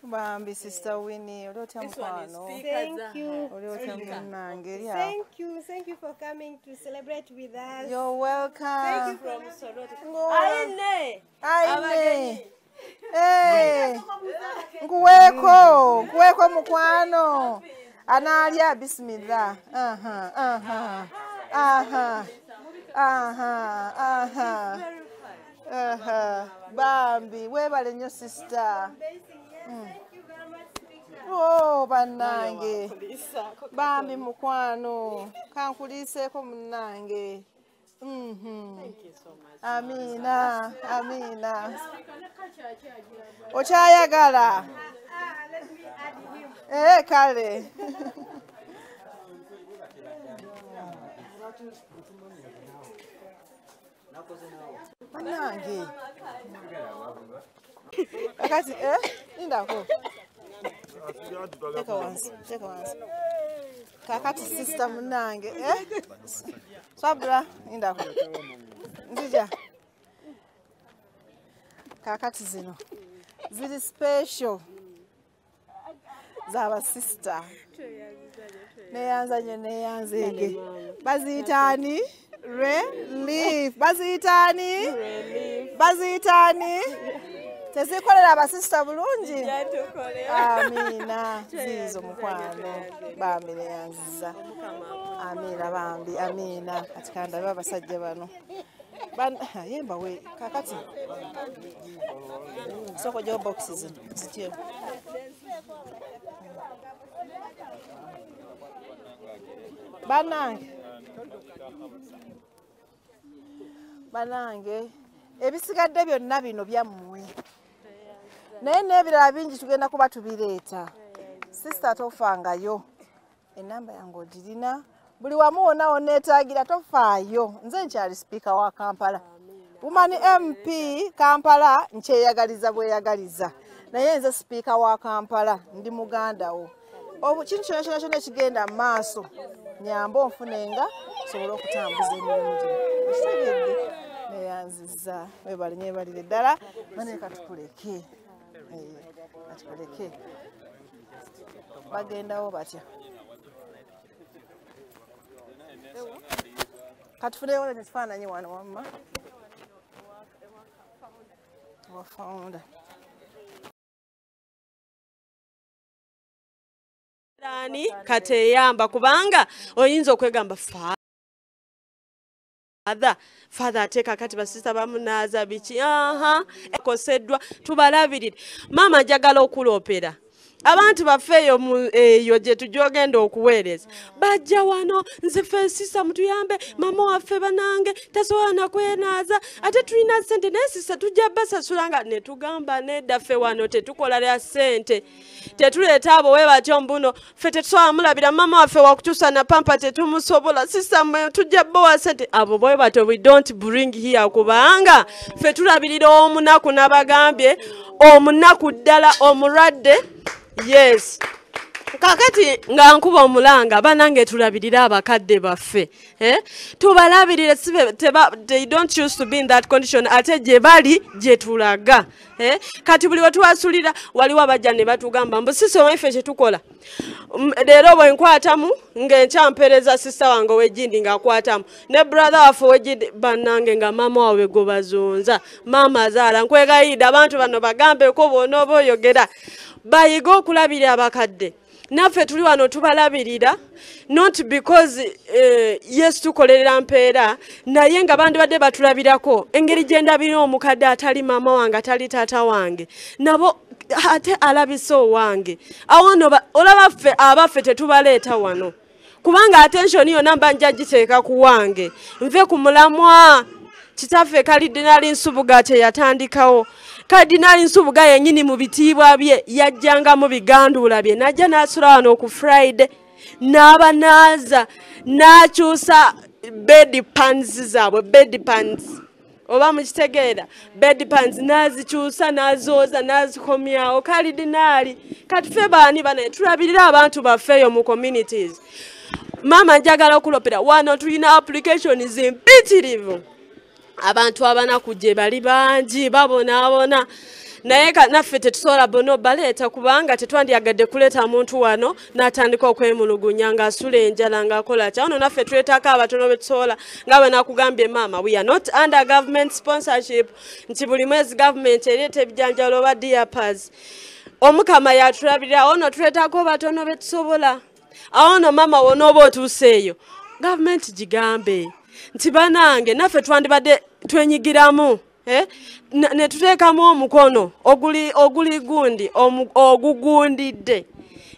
Bambi Sister Winnie, oliotya mukwano.
Thank you.
Oliotya munnange.
Thank you for coming to celebrate with us.
You're welcome.
Thank you from Soroti.
Aine. Hey. Nkuweko mukwano. Analya bismillah. Bambi, webale nnyo sister. Oh, bannange. Bambi mukwano. Kankuliseeko munnange. Thank you so much. Amina. Amina. Okyayagala?
Let me add him.
Kale. Bannange. Akati, indako. Take once. Kakati sister munnange. Sabra, indako. Nzija. Kakati zino. Ziri special. Zaba sister. Neyanzege. Baziyitani? Relief. Baziyitani? Tezikolera abasista bulungi. Amina. Zizo mukwano. Bambi neyanziza. Amina bambi. Amina. Katikanda babasajja bano. Yemba we kakati. Soko jo boxes zitye. Banange ebisigadde byonna bino byammwe. Naye n'ebirala bingi tugenda kuba tubireeta. Sister tofangayo. Enamba yange ogirina. Buli wamu wonna wonneetaagira tofaayo. Nze nkyali speaker wa Kampala. Woman MP Kampala nkyeyagaliza bweyagaliza. Naye nze speaker wa Kampala ndi muganda wo. Kintu kyonna ekigenda mu maaso nyamba onfunenga sobole okutambuza emirimu gino. neyanziza webale nyebalire ddala mane katukuleke katukuleke bagendawo batya katufunewo nekifaananyi wano wamma wafaunda
kati eyamba kubanga oyinza okwegamba father ateeka kati basista bamunaaza biki ekoseddwa tubalabirire maama njagala okuloopera abantu baffe eyo gye tujogenda okuweereza bajja wano nze ffe sisa mutuyambe mama waffe banange tasobola nakwenaaza ate tulina ssente naye sisa tujja basasulanga ne tugamba nedda ffe wano tetukola lya ssente tetuleeta abo we batyo mbuno ffe tetusobola mulabira mama waffe wakutuusa na pampa tetumusobola sisa mwe tujja bowa ssente abo bwe batyo we don't bring here kubanga ffe tulabirira omunaku nabagambye omunaku ddala omulwadde. Yes. Kakati nga nkuba omulanga banange tulabirira abakadde baffe tubalabirire they don't used to be in that condition ate gye bali gye tulaga kati buli wetuwasulira waliwo abajja ne batugamba mbu sisi omweffe kye tukola leero bwe nkwatamu ng'enkyampereza sista wange ow'egindi ng'akwatamu ne brother waffe ow'egindi bannange nga maama wawe gwe bazunza maama azaala nkwegayidde abantu bano bagambeko bw'onooba oyogera bayiga okulabirira abakadde naffe tuli wano tubalabirira not because yes tukolerera mpeera naye nga bandi badde batulabirako engeri gye ndabira omukadde atali maama wange atali taata wange nabo ate alabisa owange awono olaba ffe abaffe tetubaleeta wano kubanga attention yonna mba nja giteeka ku wange nve ku mulamwa kitaffe Kalidinali Nsubuga teyatandikawo Kadinali Nsubuga yennyini mu bitiibwa bye yajjanga mu biganduula bye najja n'asula wano ku Friday n'abanaaza n'akyusa bed pans zaabwe bed pans oba mukitegeera bed pans n'azikyusa n'azooza n'azikomyawo Kalidinali kati ffe baani banaye tulabirira abantu baffeeyo mu communities maama njagala okulopera wano tulina applications mpitirivu abantu abanaku gye bali bangi babonaabona naye naffe tetusobola bono baleeta kubanga tetwandyagadde kuleeta muntu wano n'atandika okwemulugunya ng'asula enjala ng'akola kya ono naffe twetako abatono betusobola nga bwe nakugambye maama we are not under government sponsorship nti buli mwezi government ereeta ebijanjalo oba diapers omukama yatulabirira ono twetako batono betusobola awono maama wonooba otuuseeyo government gigambe nti banange naffe twandibadde twenyigiramu ne tuteekamu omukono oguli gundi ogugundidde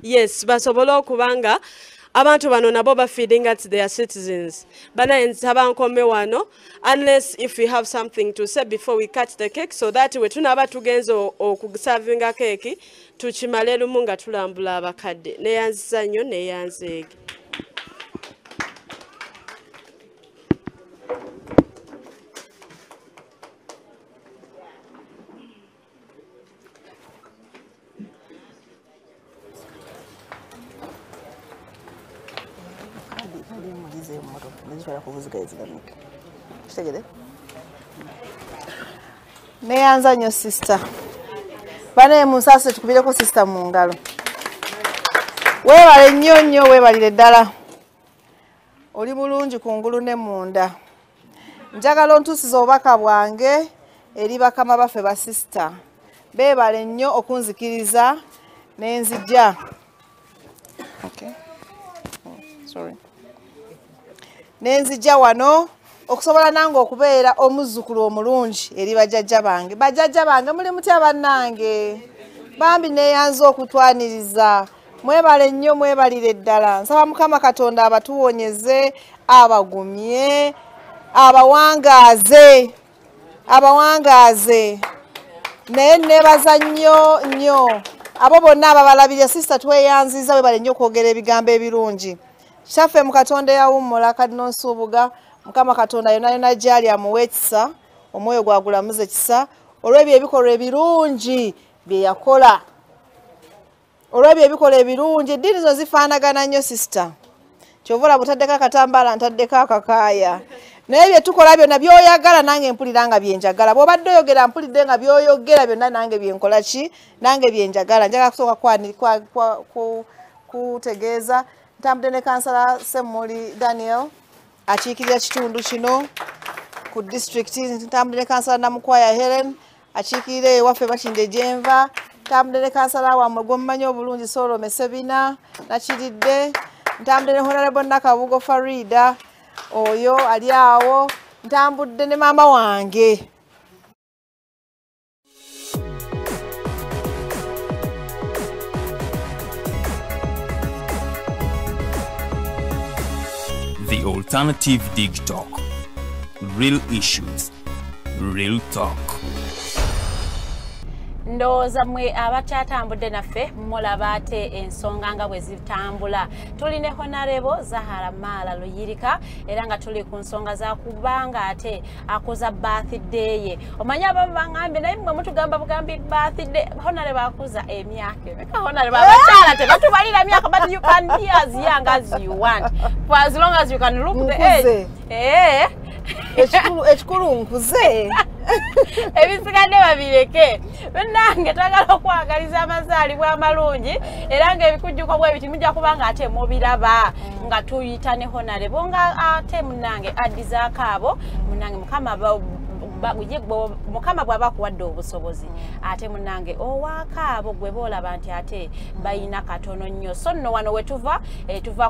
yes basobole okubanga abantu bano nabo bafeeling at their citizens banaye nsaba nkome wano unless if we have something to say before we cut the cake so that we tunaaba tugenza okusavinga cake tukimale lumu nga tulambula abakadde neyanziza nnyo neyanzeege
neyanza nnyo sister banaye munsase tukubireko sister mu ngalo weebale nnyo nnyo weebalire ddala oli bulungi kungulu ne munda njagala ontuusiza obubaka bwange eri bakama baffe ba sister beebale nnyo okunzikiriza nenzijja nenzijja wano okusobola nange okubeera omuzzukulu omulungi eri bajjajja bange muli mutya bannange bambi neyanza okutwaniriza mwebale nnyo mwebalire ddala nsaba mukama katonda abatuwonyeze abagumye abawangaaze naye nebaza nnyo nnyo abo bonna ababalabirira sista tweyanziza webale nnyo okwogera ebigambo ebirungi kyaffe mu katonda yawummula Kadinali Nsubuga mukama katonda yonna gyali amuwa ekisa omwoyo gwagulamuza ekisa olw'ebyo ebikolwa ebirungi bye yakola olw'ebyo ebikolwa ebirungi eddiini zo zifaanagana nnyo sista kyova olaba otaddeko akatambaala ntaddeko akakaaya naye bye tukola byonna byoyagala nange mpulira nga byenjagala bw'obadde oyogera mpulidde nga byoyogera byonna nange byenkola ki nange byenjagala njagala kusooka kutegeeza ntambudde ne kansala Ssemuli Daniel akiikirira kitundu kino ku district ntambudde ne kansala Namukwaya Helen akiikirira ewaffe Bakinde Jenva ntambudde ne kansala wammwe gw'omumanyi obulungi Solome Sebina nakiridde ntambudde ne Honorable Nakabugo Farida oyo ali awo ntambudde ne maama wange
The Alternative Digital. Real issues, real talk.
Ndowooza mwe abakyatambudde naffe mulaba ate ensonga nga bwe zitambula. Tuli ne Honorable Zahara Mala Luyirika era nga tuli ku nsonga za kubanga ate akuza birthday ye. Omanyi abamu baŋŋambye naye mmwe mutugamba bugambi birthday. Honorable akuza emyaka. Honorable abakyala tebatubalira myaka, but you can be as young as you want for as long as you can look the age.
Ekikulu nkuze.
Ebisigadde babireke. Nange twagala okwagaliza amazaalibwa amalungi era nga ebikujjuko bwe biti mujja kubanga ate mubiraba nga tuyita ne Honorable nga ate munange addizaako abo munange Mukama bw'aba kuwadde obusobozi ate munange owaakaabo gwe boolaba nti ate bayina katono nnyo. So nno wano we tuva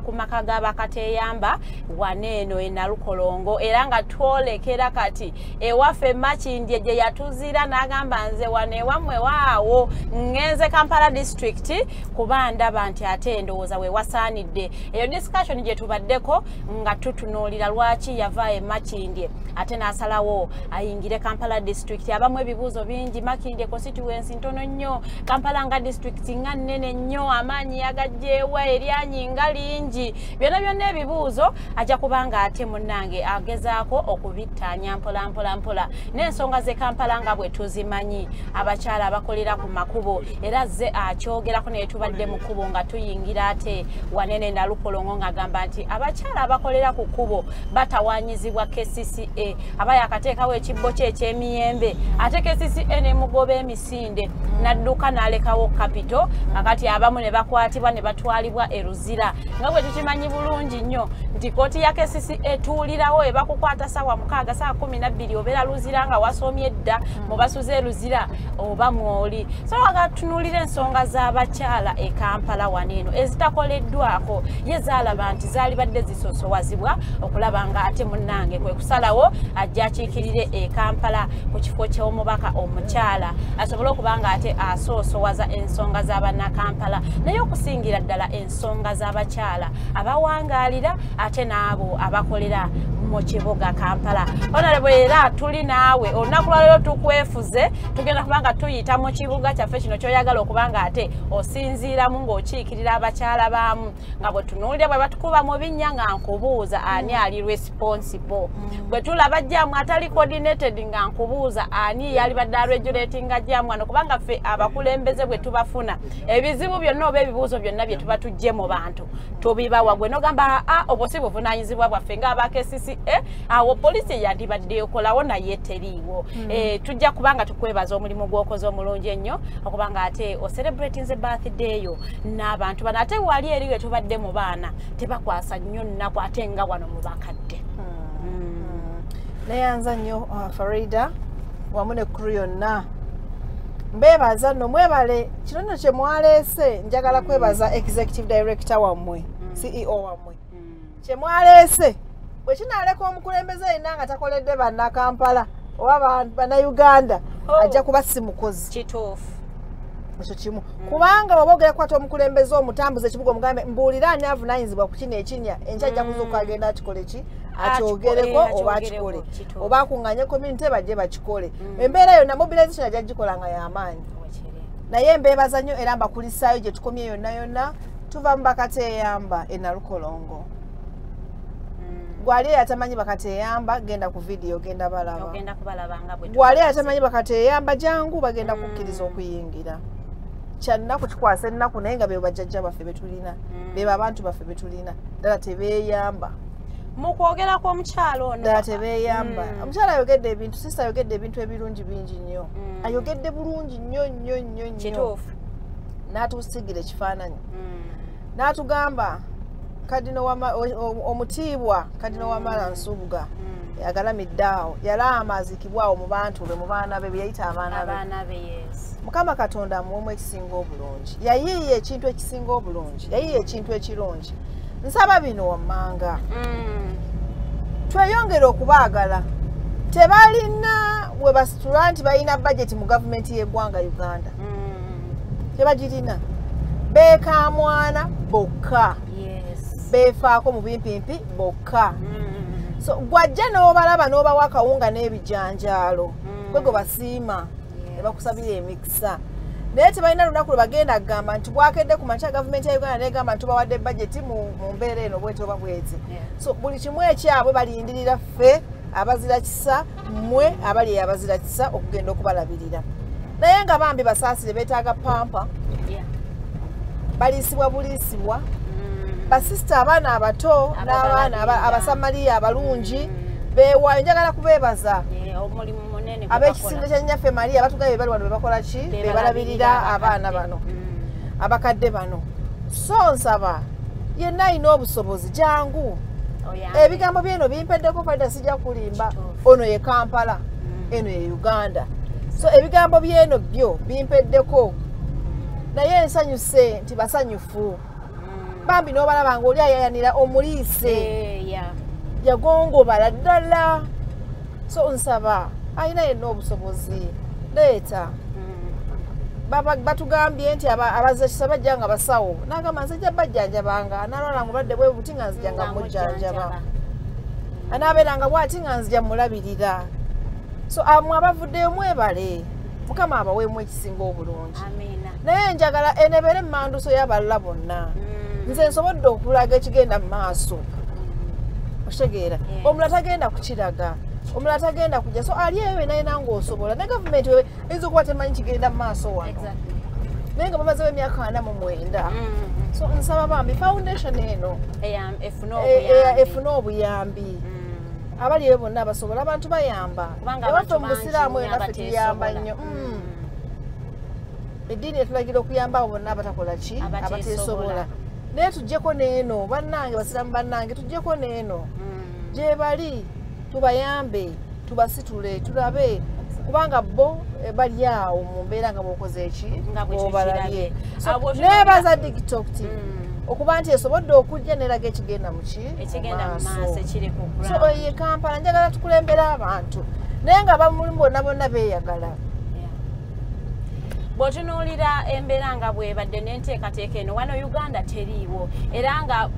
ku maka g'abakateyamba waneeno e Nalukolongo era nga twolekera kati ewaffe Makindye gye yatuzira n'agamba nze wano ewammwe waawo ngenze Kampala district kuba ndaba nti ate ndowooza we wasaanidde. Eyo discussion gye tubaddeko nga tutunuulira lwaki yava e Makindye ate n'asalawo ayingire Kampala district. Abamu ebibuuzo bingi. Makindye constituency ntono nnyo, Kampala nga district nga nnene nnyo, amaanyi yagajjeewa, eryanyi nga lingi. Byonna ebibuuzo ajja kubanga ate munnange agezaako okubittaanya mpola n'ensonga ze Kampala nga bwe tuzimanyi abakyala abakolera ku makubo era ze akyogerako naye tubadde mu kkubo nga tuyingira ate wanene Nalukolongo ng'agamba nti abakyala abakolera ku kkubo batawaanyizibwa KCCA aba yakateekawo ekibbo kye eky'emiyembe ate KCCA ne mugoba emisinde n'adduka n'alekawo kapito kakati abamu ne bakwatibwa ne batwalibwa e Luzira nga bwe tukimanyi bulungi nnyo nti kooti ya KCCA tuulirawo ebakukwata ssaawa 6 saa 12 obeera Luzira nga wasomye dda mu basuze Luzira oba mwoli. So agatunuulira ensonga z'abakyala e Kampala waneeno ezitakoleddwako ye zaalaba nti zaali badde zisoosowazibwa okulaba nga ate munnange kwe kusalawo ajja akiikirire e Kampala ku kifo ky'omubaka omukyala asobole okubanga ate asoosowaza ensonga z'abannakampala naye okusingira ddala ensonga z'abakyala abawangaalira ate n'abo abakolera mu kibuga Kampala. Honorable era tuli naawe olunaku lwaleero tukwefuze tugenda kubanga tuyita mu kibuga kyaffe kino kyoyagala okubanga ate osinziiramu ng'okiikirira abakyala baamu nga bwe tunuulira bwe batukuba mu binnya nga nkubuuza ani ali responsible bwe tulaba jjaamu atali coordinated nga nkubuuza ani yali badde aregulatinga jjaamu wano kubanga ffe abakulembeze bwe tubafuna ebizibu byonna oba ebibuuzo byonna bye tuba tujje mu bantu tubibawa gwe nogamba obwo si buvunaanyizibwa bwaffe ng'aba KCCA awo poliisi yandibadde ekolawo naye teriiwo. Tujja kubanga tukwebaza omulimu gw'okoze omulungi ennyo okubanga ate ocelebratinze birthday yo n'abantu bano ate wali eri we tubadde mu baana tebakwasa nnyo nnaku ate nga wano mu bakadde.
Neyanza nnyo Farida wamu ne crew yonna mbebaza nno mwebale kino nno kye mwaleese njagala kwebaza executive director wammwe CEO wammwe kye mwaleese bwe kinaaleka omukulembeze yenna nga takoledde bannakampala oba bannayuganda ajja kuba si mukozi
kituufu
ekyo kimu kubanga bw'oba ogenda kukwata omukulembeze omutambuza ekibuga omugambe mbuulira ani avunaanyizibwa ku kino ekinya enkya ajja kuzuuka agenda akikole ki akyogereko oba akikole oba akuŋŋanye community bajje bakikole embeera yonna mobilization ajja gikola nga y'amaanyi naye mbeebaza nnyo era mbakulisaayo gye tukomye yonna yonna tuva mu bakateyamba e Nalukolongo gwali atamanyi bakateyamba genda ku video genda balaba gwali atamanyi bakateyamba jangu bagenda kukkiriza okuyingira kyannaku kikwasa ennaku naye nga be bajjajja baffe betulina beba abantu baffe betulina ddala tebeeyamba
mukwogera ko omukyalo ono
ddala tebeyamba omukyala ayogedde ebintu sister ayogedde ebintu ebirungi bingi nnyo ayogedde bulungi nnyo
kituufu
n'atusigira ekifaananyi n'atugamba kadino omutiibwa kadino wamala nsubuga yagalamidde awo yali amazikibwawo mu bantu be mu baana be beyayita abaana be mukama katonda amuwemu ekisinga obulungi yayiiya ekintu ekisinga obulungi yayiiya ekintu ekirungi nsaba bino wammanga tweyongere okubaagala tebalina we basitula nti balina budget mu gavumenti y'eggwanga Uganda tebagirina beekamwana bokka beefaako mu bimpimpi bokka so gwajja n'obalaba n'obawa akawunga n'ebijanjaalo kwego basiima ne bakusabira emikisa naye tebalina lunaku lwe bagenda kugamba nti bwakedde ku makya gavumenti ya Uganda negamba nti tubawadde bajeti mu mbeera eno bweti oba bweti so buli kimu ekyabwe balindirira ffe abazira kisa mmwe abali abazira kisa okugenda okubalabirira naye nga bambi basaasire beetaaga pampa baliisibwa buliisibwa basista abaana abato n'abaana abasamaliya abalungi beewaayo njagala kubeebaza ab'ekisinde kya nnyaffe Maria batugabye bali wano bebakola ki bebalabirira abaana bano abakadde bano so nsaba yenna alina obusobozi jangu ebigambo byeno bimpeddeko faida sijja kulimba ono ye Kampala eno ye Uganda so ebigambo byeno byo bimpeddeko naye nsanyuse nti basanyufu bambi n'obalaba ng'oli ayayanira omuliise yagongobala ddala so nsaba alina yenna obusobozi leeta batugambye nti abazza kisa bajja nga basawo n'agamba nzijja bajjanjabanga analwala mulwadde bwe buti nga nzijja nga mujjanjaba anaabeeranga bw'ati nga nzijja mulabirira so amwe abavuddeyo mwebale mukama abaweemu ekisinga obulungi naye njagala enebere emmanduso y'abalala bonna nze nsobodde okulaga ekigenda mu maaso okitegeera omulala tagenda kukiraga omulala tagenda kujja so ali eyo naye nange osobola ne gavumenti wewe eyinza okuba temanyi kigenda mu maaso wano naye nga bamazewo emyaka 49 so nsaba bambi foundation eno efune obuyambi abali eyo bonna basobola abantu bayamba ewaffe mu busiraamu eyo naffe tuyamba nnyo eddiini etulagira okuyamba abo bonna abatakola ki abateesobola naye tujjeko neeno bannange basiraamu bannange tujjeko neeno gye bali tubayambe tubasitule tulabe kubanga bo bali awo mu mbeera nga bwokoze eki obalabye neebaza TikTok okuba nti esobodde okujja neraga ekigenda muki
ekigenda mu maaso ekiri ku
so oye Kampala njagala tukulembera abantu naye nga bamulimu bonna bonna beeyagala
bw'otunuulira embeera nga bwebadde n'enteekateeka eno wano Uganda teriiwo era nga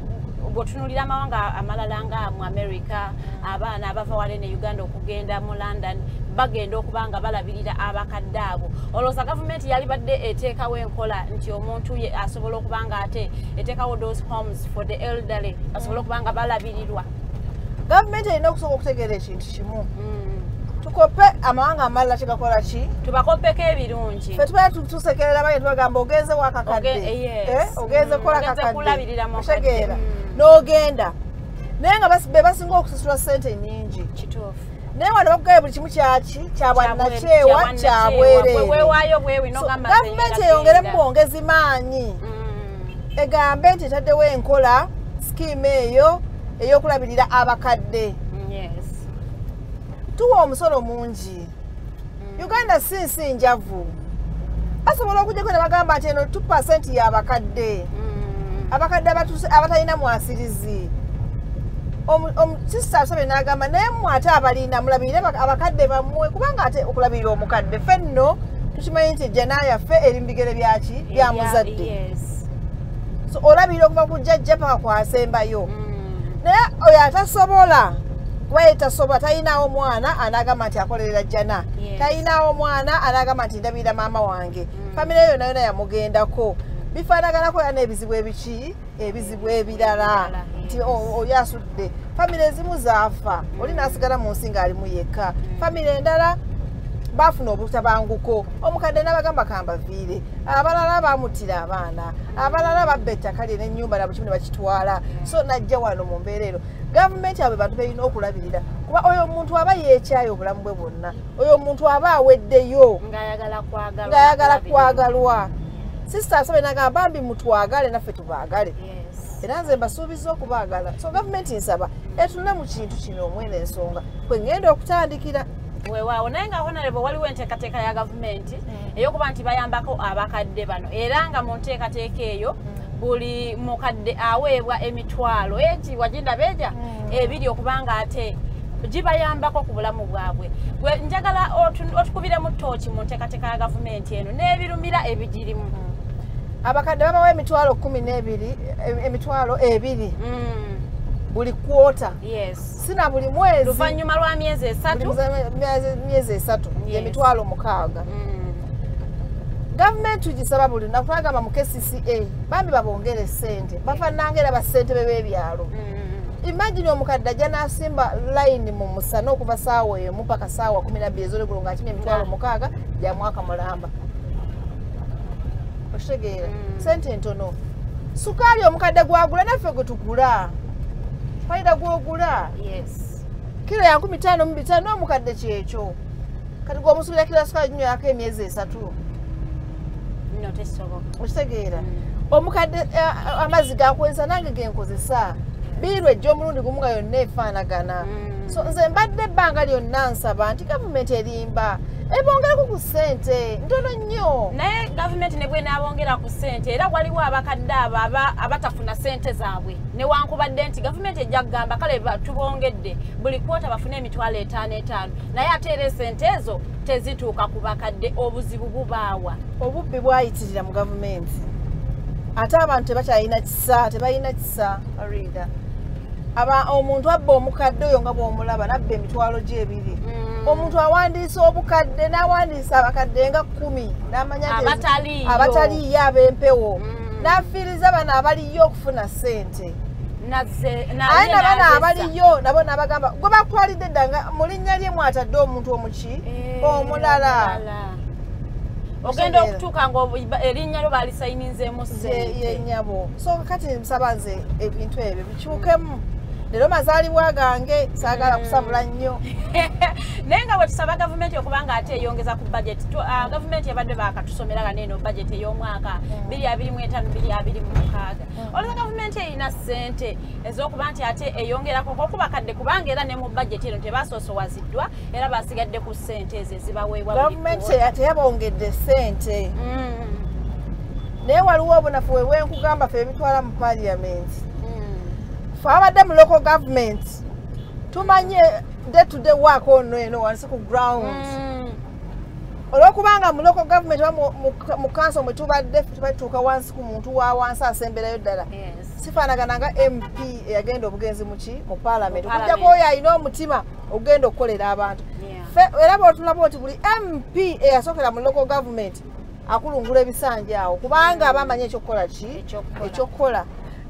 bw'otunuulira amawanga amalala nga mu America abaana abava wale ne Uganda okugenda mu London bagenda okuba nga balabirira abakadde abo olowooza gavumenti yali badde eteekawo enkola nti omuntu asobola okuba nga ate eteekawo those homes for the elderly asobola okuba nga balabirirwa
gavumenti erina okusobola okutegeera ekintu kimu tukope amawanga amalala kigakola ki
tubakoppeko ebirungi
ffe tubeera tusekerera banye tubagamba ogenze wakakadde ogenze kukola kakadde otegeera n'ogenda naye nga be basinga okusasula ssente nnyingi
kituufu
naye wano bakugaye buli kimu kyaki kyabwannakyewa kyabwereere gavumenti eyongere mu bwongezi maanyi egambe nti etaddewo enkola sikiimu eyo ey'okulabirira abakadde tuwa omusolo mungi Uganda si njavu basobola okujjako ne bagamba nti eno 2% y'abakadde abakadde abatalina mwasirizi sisita asabye n'agamba naye mmwe ate abalina mulabirire abakadde bammwe kubanga ate okulabirira omukadde ffe nno tukimanyi nti ejjana yaffe eri mu bigere byaki byamuzadde so olabirira okuva ku jjajja paka kwasembayo naye oyo atasobola kuba yetasobola talinawo mwana anagamba nti akolerera jjana talinawo mwana anagamba nti ndabirira maama wange famire yonna yonna yamugendako bifaanaganako era n'ebizibu ebiki ebizibu ebirala nti oli asudde famire ezimu zaafa oli n'asigala mu nsi ng'alimu yekka famire endala bafuna obutabanguko omukadde n'abagamba kambaviire abalala bamutira abaana abalala babba ettaka lye n'ennyumba nabo kimu ne bakitwala so najja wano mu mbeera ero gavumenti abo bantu balina okulabirira kuba oyo omuntu aba yeekyayo obulamu bwe bwonna oyo omuntu aba aweddeyo ng'ayagala kwagalwa sisita asabe nagamba bambi mutwagale naffe tubaagale era nze mbasuubiza okubaagala so gavumenti nsaba etunule mu kintu kino omwene ensonga kwe ngenda okutandikira
weewaawo naye nga honorable waliwo enteekateeka ya gavumenti ey'okuba nti bayambako abakadde bano era nga mu nteekateeka eyo buli mukadde aweebwa emitwalo egi wagindaba eja ebiri okubanga ate gibayambako ku bulamu bwabwe njagala otukubiremu ttooki mu nteekateeka ya gavumenti eno n'ebirumira ebigirimu
abakadde babawa emitwalo 12 emitwalo 2 buli kwota sina buli mwezi
luvannyuma lwa myezi
3 emitwalo 6 gavumenti tugisaba buli nakugamba mu KCCA bambi babongere ssente bafanangera bassentebe b'ebyalo imagine omukadde ajja n'asimba line mu musana okuva saawa emu paka saawa 12 ez'olweggulo ng'akimya emitwalo 6 gya mwaka mulamba oshegera sente ntono sukaali omukadde gwagula naffe gwe tugula faida gwogula kilo ya 15 n'omukadde kyekyo kati gw'omusulira kilo sukaali nnyo yako emyezi 3 okitegeera omukadde amazzi gakwensa nange genkozesa biiru ejja omulundi gumu nga yonna efaanagana so nze mbadde ebbanga lyonna nsaba nti gavumenti erimba ebongerako ku ssente ntono nnyo
naye gavumenti ne bwenaabongera ku ssente era waliwo abakadde abo abatafuna ssente zaabwe newankubadde nti gavumenti ejja kugamba kale tubongedde buli kwota bafune emitwalo 5 naye ate era essente ezo tezituuka ku bakadde obuzibu bubaawa
obubbi bwayitirira mu gavumenti ate abantu tebakyalina kisa tebalina kisa arida omuntu abba omukadde oyo nga bw'omulaba nabba emitwalo gye 2 omuntu awandiisa obukadde n'awandiisa abakadde nga 10 n'amanya abataliyo ab'empewo n'afiiriza bano abaliyo okufuna ssente aye nabana abaliyo nabo nabagamba gwe bakwalidde ddanga mu linnya lye mwatadde omuntu omuki omulala
ogenda okutuuka ng'erinnya lyo baalisayininzeemu
yennyabo so kati nsaba nze ebintu ebyo bikyukemu leero mazaalibwa gange saagala kusabula nnyo
naye nga bwe tusaba gavumenti okubanga ate eyongeza ku budget gavumenti ebadde baakatusomera nga neeno budget ey'omwaka 2025-2026 olwoza gavumenti erina ssente ez'okuba nti ate eyongerako okubakadde kubanga era ne mu budget eno tebasoosowaziddwa era basigadde ku ssente ezo ezibaweebwa
gavumenti teyabongedde ssente naye waliwo obunafu we bwenkugamba fe ebitwala mu paliamenti abadde mu local government tumanye day to day work ono eno wansi ku ground olwokubanga mu local government mu council mwe tubadde tubatuuka wansi ku muntu wa wansi asemberayo ddala sifaanagana nga MP eyagenda obugenzi mu parliament okujjako oyo alina omutima ogenda okukolera abantu era bwotulaba oti buli MP eyasookera mu local government akulungula ebisanja awo kubanga bamanye ekyokukola ekyokukola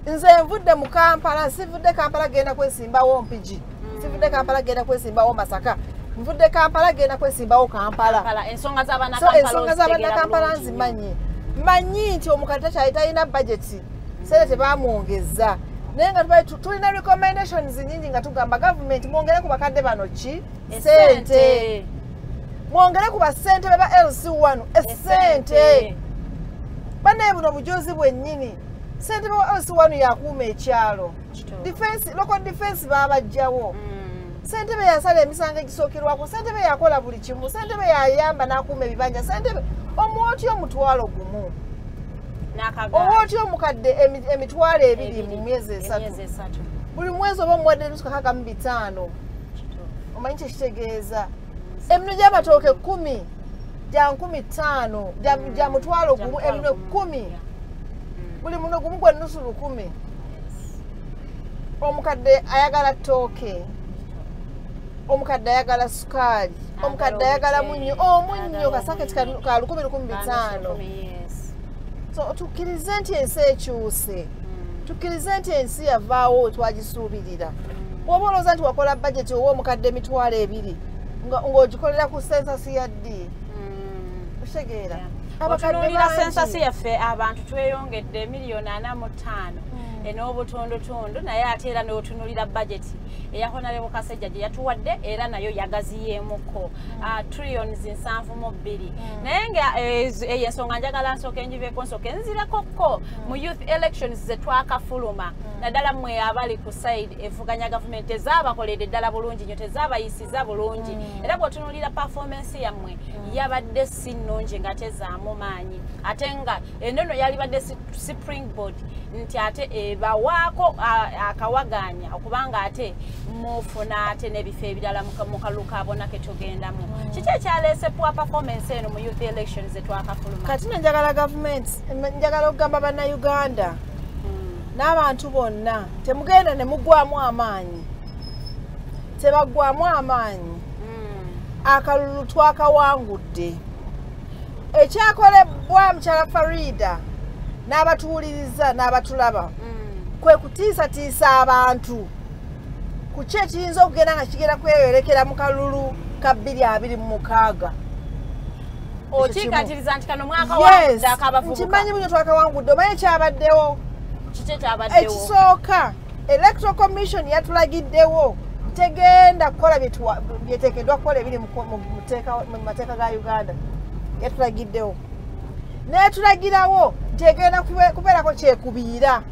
nze nvudde mu Kampala sivudde Kampala genda kwesimbawo Mpigi sivudde Kampala genda kwesimbawo Masaka nvudde Kampala genda kwesimbawo Kampala
ensonga
z'abanna Kampala nzimanyi manyi nti omukadde takyali talina budget sente tebamwongeza naye nga tulina recommendations nyingi nga tugamba gavumenti mwongere ku bakadde bano ki sente mwongere ku basente beba LC1 essente banaye buno bujuzi bwennyini sente beba LC1 yakuuma ekyalo local defense babajjawo sente be yasala emisango egisookerwako sente be yakola buli kimu sente be yayamba n'akuuma ebibanja sente be omuwoti omutwalo gumu omuwoti omukadde emitwalo 2 mu myezi 3 buli mwezi oba omuwadde nusu kaka mu 5 omanyi kyekitegeeza emino gy'amatooke 10 gya 15 gya mutwalo gumu emino 10 buli muno gumu gwa nusu 10 omukadde ayagala ttooke omukadde ayagala sukaali omukadde ayagala omunnyo kasaketi ka 1,500 so tukkirize nti ensi ekyuse tukkirize nti ensi yavaawo twagisuubirira bw'oba olowooza nti wakola bajeti owa omukadde emitwalo 2 ng'ogikolera ku census ya D otegeera
otunuulira census yaffe abantu tweyongedde miliyoni 45 n'obutundutundu naye ate era n'otunuulira budgeti eya Honorable Kasejja gye yatuwadde era nayo yagaziyeemuko trillions 7.2 naye nga eyo ensonga njagala nsooke njiveeko nsooke nzirekokko mu youth elections ze twakafuluma naddala mmwe abali ku side evuganya gavumenti tezaabakoledde ddala bulungi nnyo tezaabayisiza bulungi era bw'otunuulira performance yammwe yabadde si nnungi nga tezaamu maanyi ate nga ennono yalibadde springboard nti ate ebawaako akawaganya okubanga ate mufuna ate n'ebifo ebirala mu kalulu kabona ke tugendamu kiki ekyaleese poor performance eno mu youth elections etwakafuluma
kati nenjagala gavumenti njagala okugamba bannayuganda n'abantu bonna temugenda ne muggwamu amaanyi tebaggwamu amaanyi akalulu twakawangudde ekyakolebwa mukyala Farida n'abatuwuliriza n'abatulaba kwe kutiisatiisa abantu ku ki ekiyinza okugenda nga kigenda kweyolerekera mu kalulu ka 2026
okikatiriza nti kano mwaka wangudde akabavubuka
nkimanyi bunyo twakawangudde omanyi ekyabaddewo
kiki ekyabaddewo
ekisooka electoral commission yatulagiddewo tegenda kukola byeteekeddwa kukola ebiri mu mateeka ga Uganda yatulagiddewo netulagirawo nti egenda kubeerako kyekubiira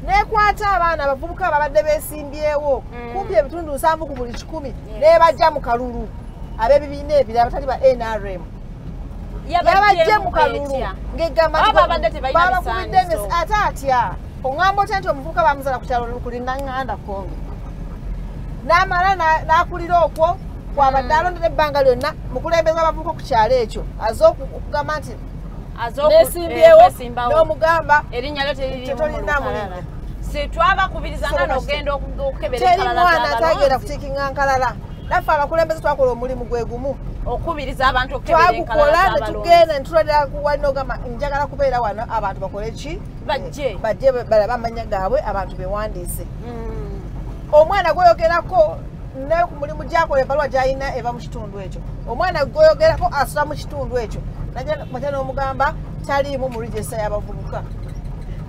nekwata abaana abavubuka ababadde beesimbyewo kumpi ebitundu 7 ku buli 100 nebajja mu kalulu ab'ebibiina ebirala abatali ba NRM yabajje mu kalulu ng'egamba babakubidde ate atya oŋŋamba otya nti omuvubuka bamuzala ku kyalo kuli Naŋŋanda Konge n'amala n'akulira okwo kwabadde alondera ebbanga lyonna mukulembeza abavubuka ku kyalo ekyo aze okugamba nti nesimbyewo n'omugamba
erinnya lyo
tetolina mulinnya
twabakubiriza n'ogenda okukebera
teri mwana atagenda kutiikinga nkalala naffe abakulembeze twakola omulimu gwe gumu
okubiriza abantu okukebera
twagukola ne tugenda ne tulondera wali n'ogamba njagala kubeera wano abantu bakole ki bajje balabe amanya gaabwe abantu bewandiise omwana gwoyogerako naye ku mulimu gyakola ebbaluwa gy'alina eva mu kitundu ekyo omwana gwoyogerako asula mu kitundu ekyo najja n'omugamba taliimu mu regista y'abavubuka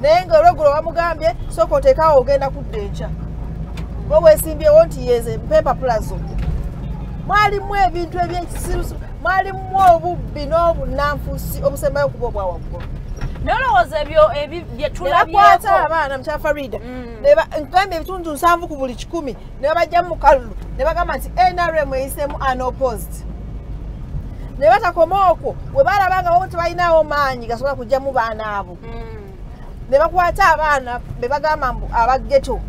naye ng'olwegulo bamugambye sooka oteekawo ogenda kudda enkya bwe weesimbyewo nti yeeze mpempapula zo mwalimu ebintu ebyekisirusu mwalimu obubbi n'obunanfuusi obusembayo okuba obwawaggulu
nolowooza ebyo
byetulabyeko abaana mukyala Farida nkugambye ebitundu 7 ku buli 100 ne babajja mu kalulu ne bagamba nti NRM eyisemu unopposed ne batakoma okwo bwe balabanga bo tebalinawo maanyi gasobola kujjamu baana abo ne bakwata abaana be bagamba mbu abageto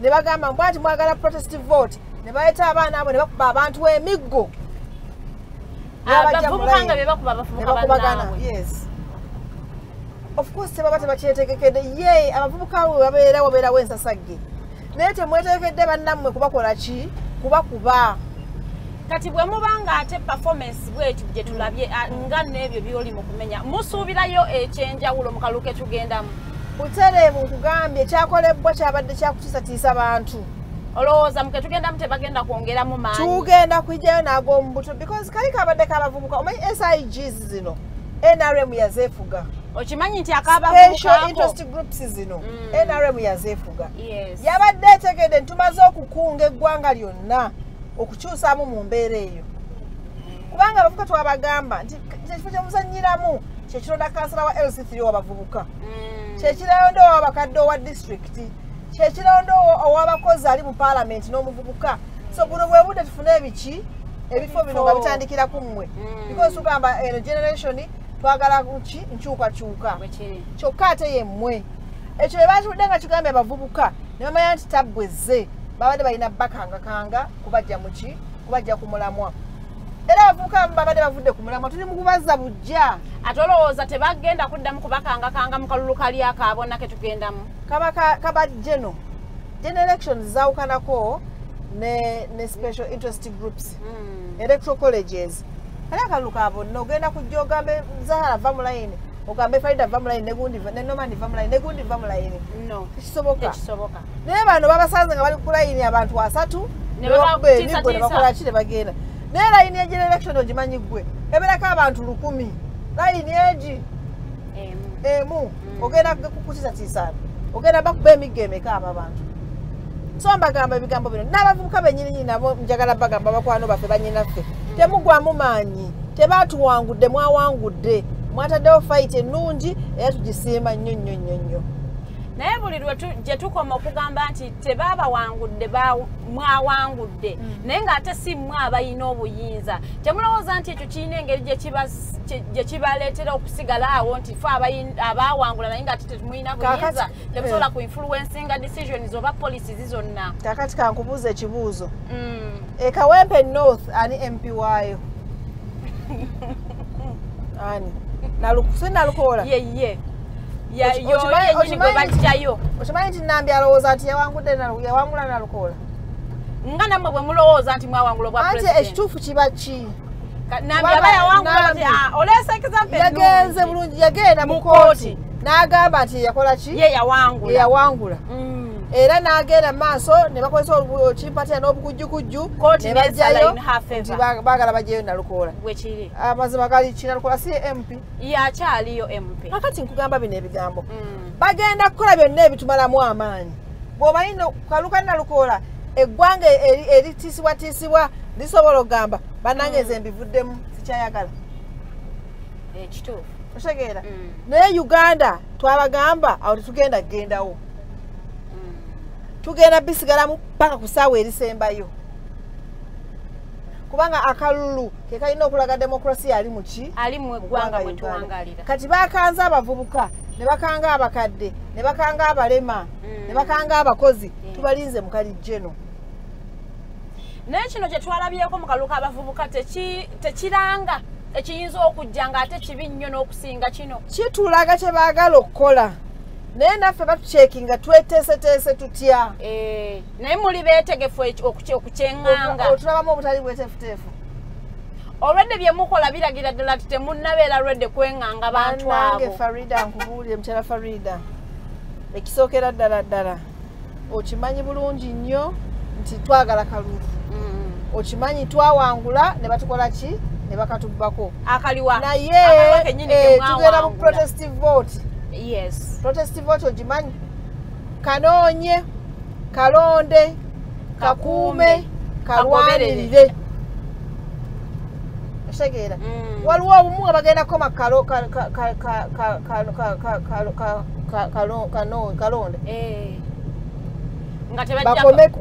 ne bagamba mbu ati mwagala protest vote ne baleeta abaana abo ne bakuba abantu emiggo
abavubukanga be bakuba abavubuka bannaabwe
yes of course tebaba tebakyetegekedde ye abavubuka abo wabeerawo ensasagge naye temwetegekedde bannammwe kubakola ki kubakuba
kati bwe mubanga ate performance bwekyo gye tulabye nga n'ebyo byoli mu kumenya musuubirayo ekyenjawulo mu kalulu ke tugendamu
butereevu nkugambye ekyakolebwa kyabadde kyakutiisatiisa bantu
olowooza muke tugendamu tebagenda kwongeramu maanyi
tugenda kwijjayo n'ag'omu buto because kali kabadde k'abavubuka omanyi SIGs zino NRM yazeefuga
okimanyi nti akabavubukaako
special interest groups zino NRM yazeefuga yabadde etegedde ntumaze okukunga eggwanga lyonna okukyusaamu mu mbeera eyo kubanga abavubuka twabagamba nti ekifo kyemuzanyiramu kyekironda kansala wa LC3 w'abavubuka kyekirondo ow'abakadde owa disitulikiti kyekirondo ow'abakozi ali mu paalamenti n'omuvubuka so buno bwe budde tufune ebiki ebifo bino nga bitandikira ku mmwe because tugamba eno generation twagala kuki nkyukakyuka kyokka ate yemmwe ekyo ebatudde nga kigambye abavubuka ne bamanya nti tabbwezze babadde balina bakangakanga kubajja muki kubajja ku mulamwa era abavubuka babadde bavudde ku mulamwa tuli mu kubazza bujja
ate olowooza tebagenda kuddamu kubakangakanga mu kalulu kali akaabona ke tugendamu
kaba geno elections zaawukanako ne special interest groups electoral colleges kali akalulu kaabonna ogenda kujja ogambe Zahara va mu layini ogambe Farida va mu layini negundi ne Nomani va mu layini negundi va mu layini
no
tekisoboka naye bano babasanze nga bali ku layini abantu 3
ne babatiisa
bakola kile bagenda naye layini ejira election ogimanyi gwe eberako abantu 100 layini egi emu ogenda kukutiisatiisa ogenda bakuba emigga emeka abo abantu so mbagamba ebigambo bino n'abavubuka bennyini nabo njagala bagamba bakwano baffe bannyinaffe temugwamu maanyi tebaatuwangudde mwawangudde mwataddewo fight ennungi era tugisiima nnyo
naye buli gye tukoma okugamba nti tebabawangudde mwawangudde naye ng'ate si mmwe abayina obuyinza temulowooza nti ekyo kirina engeri gye kibaleetera okusigala awo nti fe abaawangula naye ng'ate temulina buyinza temusobola ku influencinga decisions oba policies zonna
kakati kankubuuza ekibuuzo Kawempe North ani MP waayo ani nalukola
ye
okimanyi nti Nambi alowooza nti yawangula Nalukola
nga nammwe bwe mulowooza nti mwawangula obwa
anti ekituufu kiba ki
Nambi aba yawangula oleesa example
yagenze bulungi yagenda mu kooti n'agamba nti yakola ki yawangula era n'agenda maaso ne bakozesa kimpatira n'obukujjukujju ne bajjayo nti baagala bajjayo Nalukola amazima gali Nalukola si MP
yakyaliyo MP
kakati nkugamba bino ebigambo bagenda kukola byonna ebitumalamu amaanyi bw'omanyi kaluka Nalukola eggwanga eritiisibwatiisibwa lisobola okugamba bannange nze mbivuddemu sikyayagala
ekituufu
otegeera naye Uganda twabagamba awo tetugenda kugendawo tugenda bisigalamu paka ku ssaawa erisembayo kubanga akalulu ke kalina okulaga demokrasiya ali mu ki
ali mu eggwanga mwe tuwangalira
kati bakanza abavubuka ne bakanga abakadde ne bakanga abalema ne bakanga abakozi tubalinze mu kalijjeno
naye kino kye twalabyeko mu kaluka abavubuka tekiranga ekiyinza okujja ng'ate kibi nnyo n'okusinga kino
kitulaga kye baagala okukola naye naffe batucekinga tweteeseteese tutya
naye muli beetegefu okukyeŋŋanga
otulabamu obutali bweteefuteefu
olwedde bye mukola biragira ddala nti temunnabeera lwedde kweŋŋanga bantu abo
Farida nkubuulire mukyala Farida ekisookera ddala okimanyi bulungi nnyo nti twagala kalulu okimanyi twawangula ne batukola ki ne bakatubbako
akaliwa
naye tugenda mu protestive vote
yes
protestive vote ogimanyi kanoonye kalonde kakuume kalwanirire otegeera waliwo obumu nga bagenda koma kalonde bakome ku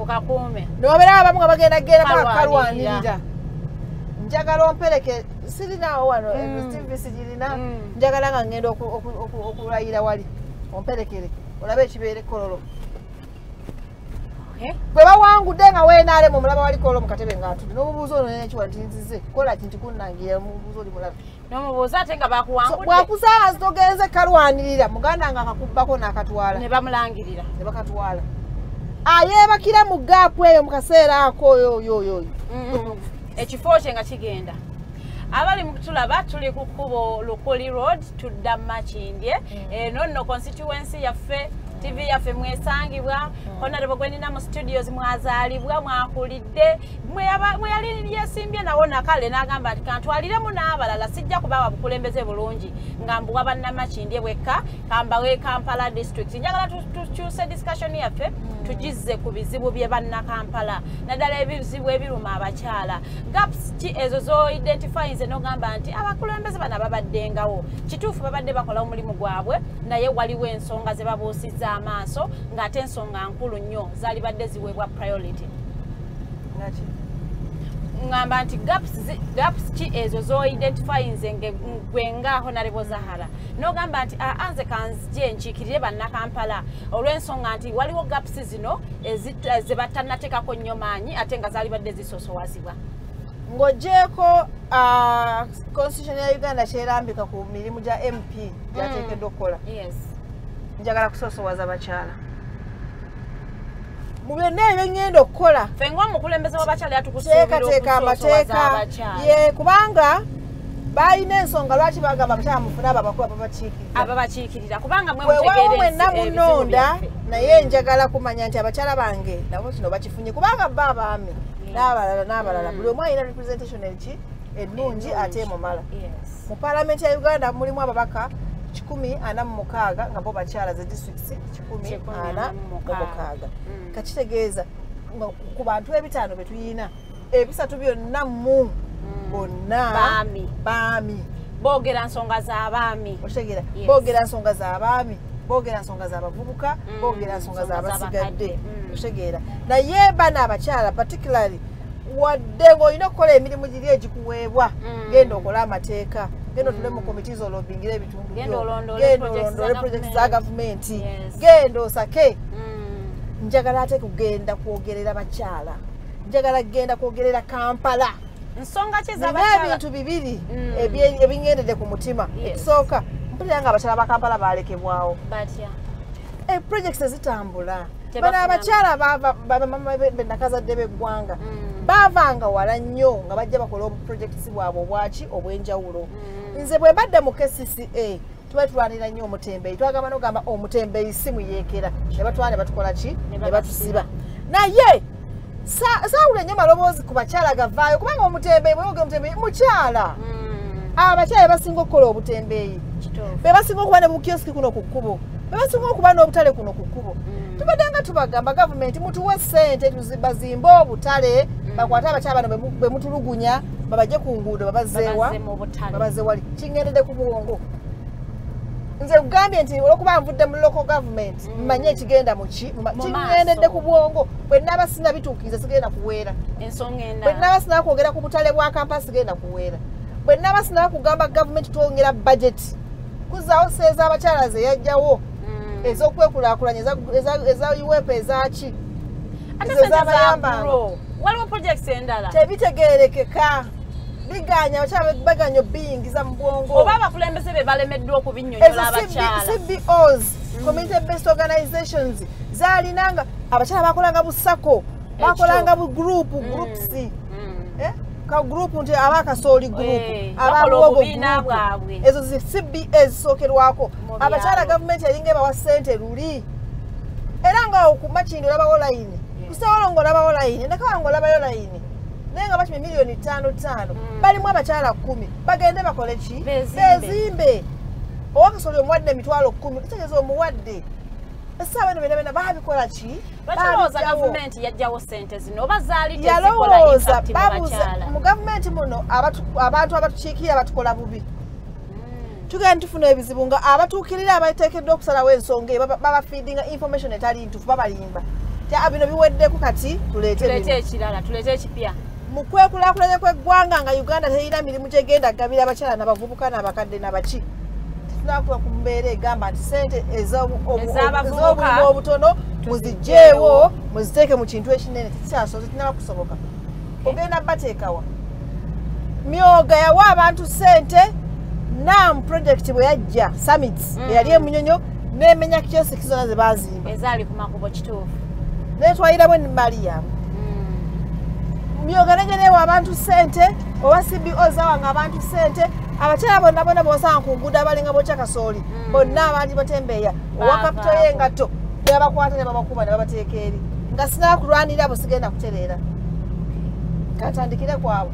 kakuume nobeera abamu nga bagenda kalwanirira njagala ompereke sirinaawo wano TV sigirina njagala nga ngenda okulayira wali omperekere olabe ekibeere kololo bwe bawangudde nga weenaalemu omulaba wali kololo mukatebe ngaatudde n'omubuuza ono nekiwa nti nzize kola kinti kunnangira omubuuza oli mulabe
n'omubuuza ate nga bakuwangudde
bwakusanga zitogenze kalwanirira muganda nga akakubbako n'akatwala
ne bamulangirira
ne bakatwala ayeebakira mu gaapu eyo mu kaseera ako oyo
ekifo kye nga kigenda abali mukutulaba tuli ku kkubo Lukuli Road tudda Makindye eno nno constituency yaffe TV yaffe mwesangibwa honorable Gwenina mu studios mwazaalibwa mwakulidde mweyali yesimbye nawo nakale n'agamba nti kantwaliremu n'abalala sijja kubawa bukulembeze bulungi nga mbuwa bannamakindye bwekka kambawe Kampala district njagala tukyuse discussion yaffe tugizze ku bizibu bye bannakampala naddala ebizibu ebiruma abakyala gaps ki ezo zo identify nze n'ogamba nti abakulembeze bano babaddengawo kituufu babadde bakola omulimu gwabwe naye waliwo ensonga ze babuusizza amaaso ng'ate ensonga nkulu nnyo zaali badde ziweebwa priority ngamba nti gaps ki ezo zo identify nze gwe nga Honorable Zahara n'ogamba nti anze kanzije nkiikirire bannakampala olw'ensonga nti waliwo gaps zino ze batannateekako nnyo maanyi ate nga zaali badde zisoosowazibwa
ng'oggyeko constitution ya Uganda kyerambika ku mirimu gya MP gyateekeddwa okukola njagala kusoosowaza bakyala mu byonna ebyo ngenda okukola
ffe ng'omukulembeze w'abakyala yatukusuubira
teekateeka amateeka ye kubanga balina ensonga lwaki bagamba abakyala mufuna
ababakiikirira kubanga mwe
wewewo mwenna munonda naye njagala kumanya nti abakyala bange nabo kino bakifunye kubanga bba abaami n'abalala buli omu alina representation ennungi ate emumala mu paalamenti ya Uganda mulimu ababaka 146 nga bo bakyala ze districts 146 kakitegeeza ku bantu ebitaano be tuyina ebisatu byonna mu bonna baami
boogera nsonga z'abaami
otegeera boogera nsonga z'abaami boogera nsonga z'abavubuka boogera nsonga z'abasigadde otegeera naye bana abakyala particularly wadde ng'olina okukola emirimu giri egikuweebwa genda okola amateeka genda otule mu committees olobingira ebitundu genda olondole projects za gavumenti genda osake njagala ate kugenda kwogerera bakyala njagala kugenda kwogerera Kampala
nsonga ki z'abakyala
ebintu bibiri ebingendedde ku mutima ekisooka mpulira nga abakyala ba Kampala balekebwawo projects ezitambula bano abakyala bennakazadde b'eggwanga baavanga wala nnyo nga bajja bakola obuprojekitisi bwabwe obwaki obw'enjawulo nze bwe mbadde mu KCCA tuba tulwanira nnyo omutembeeyi twagamba n'ogamba omutembeeyi si muyeekera ne batwala ne batukola ki ne batusiba naye saawula nnyo maloboozi ku bakyala gavaayo kubanga omutembeeyi bweyogera omutembeeyi mukyala abakyala basinga okukola obutembeeyi be basinga okuba ne bukioski kuno ku kkubo be basinga okuba n'obutale kuno ku kkubo tubadde nga tubagamba gavumenti mutuwe ssente bazimbe obutale bakwate abakyala bano be mutulugunya babajje ku nguudo babazeewali kingendedde ku bwongo nze kugambye nti olwokuba nvudde mu local government mmanye ekigenda kingendedde ku bwongo bwe nnaaba sina bituukiriza sigenda kuweera bwe nnaaba sina kwogera ku butale bwa Kampala sigenda kuweera bwe nnaaba sina kugamba gavumenti twongera budget kuzaawo seeza abakyala ze yajjawo ez'okwekulaakulanya eza UEP ezaki
waliwo projects endala
tebitegeerekeka biganya abakyala baganya obiyingiza mu bwongo
oba abakulembeze be balemeddwa okubinnyonnyola abakyala
CBOs community based organizations zaalinanga abakyala bakolanga busako bakolanga bu groups ka group nti abakasooli group abaluogo ezo zi CBS zisookerwako abakyala gavumenti eringa ebawa ssente luli era nga okumakindi olabawo layini kusewolongo olabawo layini ndakawanga olabayo layini naye nga bakime miliyoni 5 balimu abakyala 10 bagende bakole ki bezimbe owakasooli omuwadde emitwalo 10 kitegeeza omuwadde essaawa eno bena baabikola ki
bakirowooza gavumenti yajjawo ssente zino oba zaali
yalowooza mu gavumenti muno abantu abatukiikirira batukola bubi tugenda tufuna ebizibu nga abatuukirira abateekeddwa okusalawo ensonga babafiidinga information etali ntuufu babalimba bino biweddeku kati tuleete
ekirala tuleete ekipya
mu kwekulaakulanya kw'eggwanga nga Uganda terina mirimu gyegenda gabira abakyala n'abavubuka n'abakadde n'abaki tunakuba ku mbeera egamba nti ssente ez'obulimu obutono muzigyeewo muziteeke mu kintu ekinene tikyasoze tinaba kusoboka ogenda bateekawa Myoga yawa abantu ssente NAM project bwe yajja summits eyali emunyonyo n'emenya kiosiki zonna ze baazimba
ezaali ku makubo kituufu
netwayiramu Mariam Myoga nejeneewa abantu ssente oba CBO zawanga abantu ssente abakyala bonna bosanga ku nguudo abalinga bokya kasooli bonna abandi batembeeya owa kapito y'engatto ne babakwata ne babakuba ne babateeka eri nga sinaba kulwanira abo sigenda kutereera katandikire kwabwe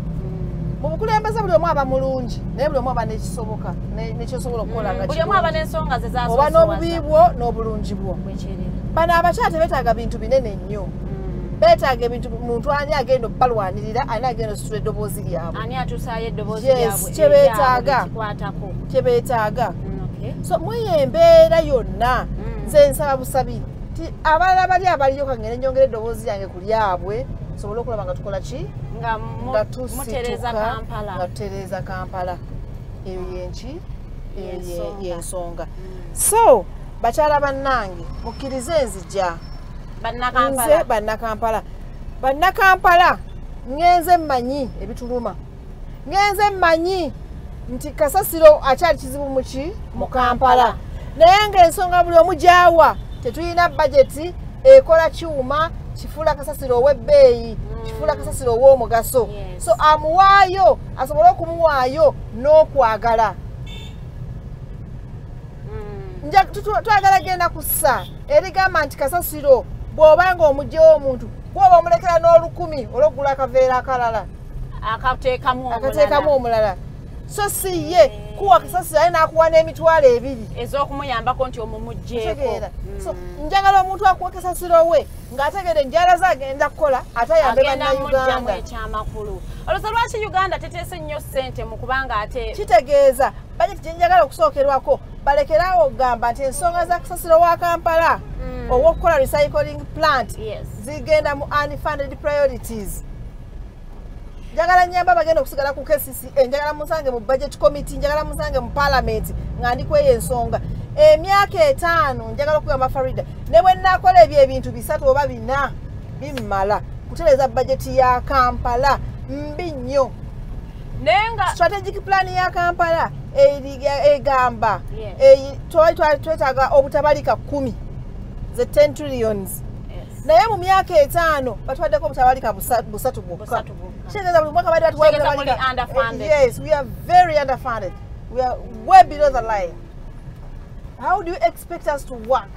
mu bukulembeze buli omu aba mulungi naye buli omu aba nekisoboka nekyosobola okukola nga
buli omu aba n'ensonga ze zasosowaza
oba n'obubi bwo n'obulungi bwo bano abakyala tebeetaaga bintu binene nnyo beetaaga ebintu muntu ani agenda okubalwanirira ani agenda ositula eddoboozi lyabwe
ani atuusaayo eddoboozi lyabwe
kyebeetaaga so mweyo embeera yonna nze nsaba busabi ti abalala bali abaliyo kangende nyongera eddoboozi lyange ku lyabwe sobole okulaba nga tukola ki nga tusituka nga tutereeza Kampala eyo yenki yensonga so bakyala bannange mukkirize nzija nze bannakampala ngenze mmanyi ebituluma ngenze mmanyi nti kasasiro akyali kizibu muki mu Kampala naye ng'ensonga buli omu gy'awa tetulina bajeti ekola kyuma kifuula kasasiro ow'ebbeeyi kifuula kasasiro ow'omugaso so amuwaayo asobole okumuwaayo n'okwagala twagala genda kussa erigamba nti kasasiro bw'obanga omugyewo omuntu bw'oba omulekera n'olukumi olw'okugula akaveera akalala akateekamu omulala so si ye kuwa kasasiro aye n'akuwa n'emitwalo 2
ez'okumuyambako nti omumugjeeko
so njagala omuntu akuwa kasasiro we ng'ategeera enjala ze agenda kukola ate ayambe bannayuganda
ekyamakulu olwoza lwaki uganda teteese nnyo ssente mu kubanga ate
kitegeeza bajeti gyenjagala okusookerwako balekerawo okugamba nti ensonga za kasasiro wa Kampala ow'okukola recycling plant zigenda mu unfunded priorities njagala nyamba bagenda okusigala ku KCCA njagala musange mu budget committee njagala musange mu parliament nga ndikweyo ensonga emyaka 5 njagala okugamba Farida ne bwe nakola ebintu 3 oba 4 bimmala kutereza budget ya Kampala mbi nnyo
nenga
strategic plan ya Kampala egamba twetaaga obutabalika 10 the 10 trillions naye mu myaka 5 batwaddeko obutabalika 3 bwokka kitegeeza buli mwaka badde batuwa yes we are very underfunded we are way below the line how do you expect us to work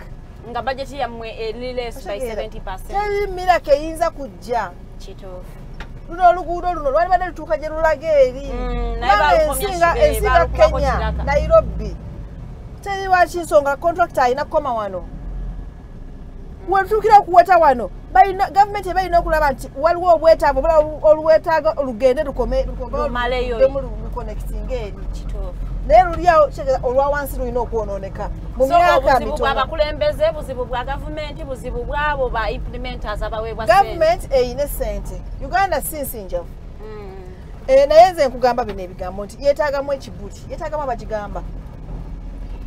nga budget yammwe less by 70%.
Teri miracle eyinza kujja.
Kituufu.
Luno oluguudo luno lwali badde lutuuka gye lulaga eri. Ensinga Kenya, Nairobi. Teri lwaki nsonga contractor alina kukoma wano. Wetuukira okuweta wano. Government ebalina okulaba nti waliwo obwetaavu olwetaaga olugende
lumaleyo
connecting eri.
Kituufu.
Naye luliawo olwa wansi lulina okwonooneka mu myaka mitono.
Abakulembeze buzibu bwa gavumenti buzibu bwabo ba implementers abaweebwa ssente.
Government eyina ssente. Uganda si nsinjavu. Naye nze nkugamba bino ebigambo nti yeetaagamu ekibuti, yeetaagamu abagigamba.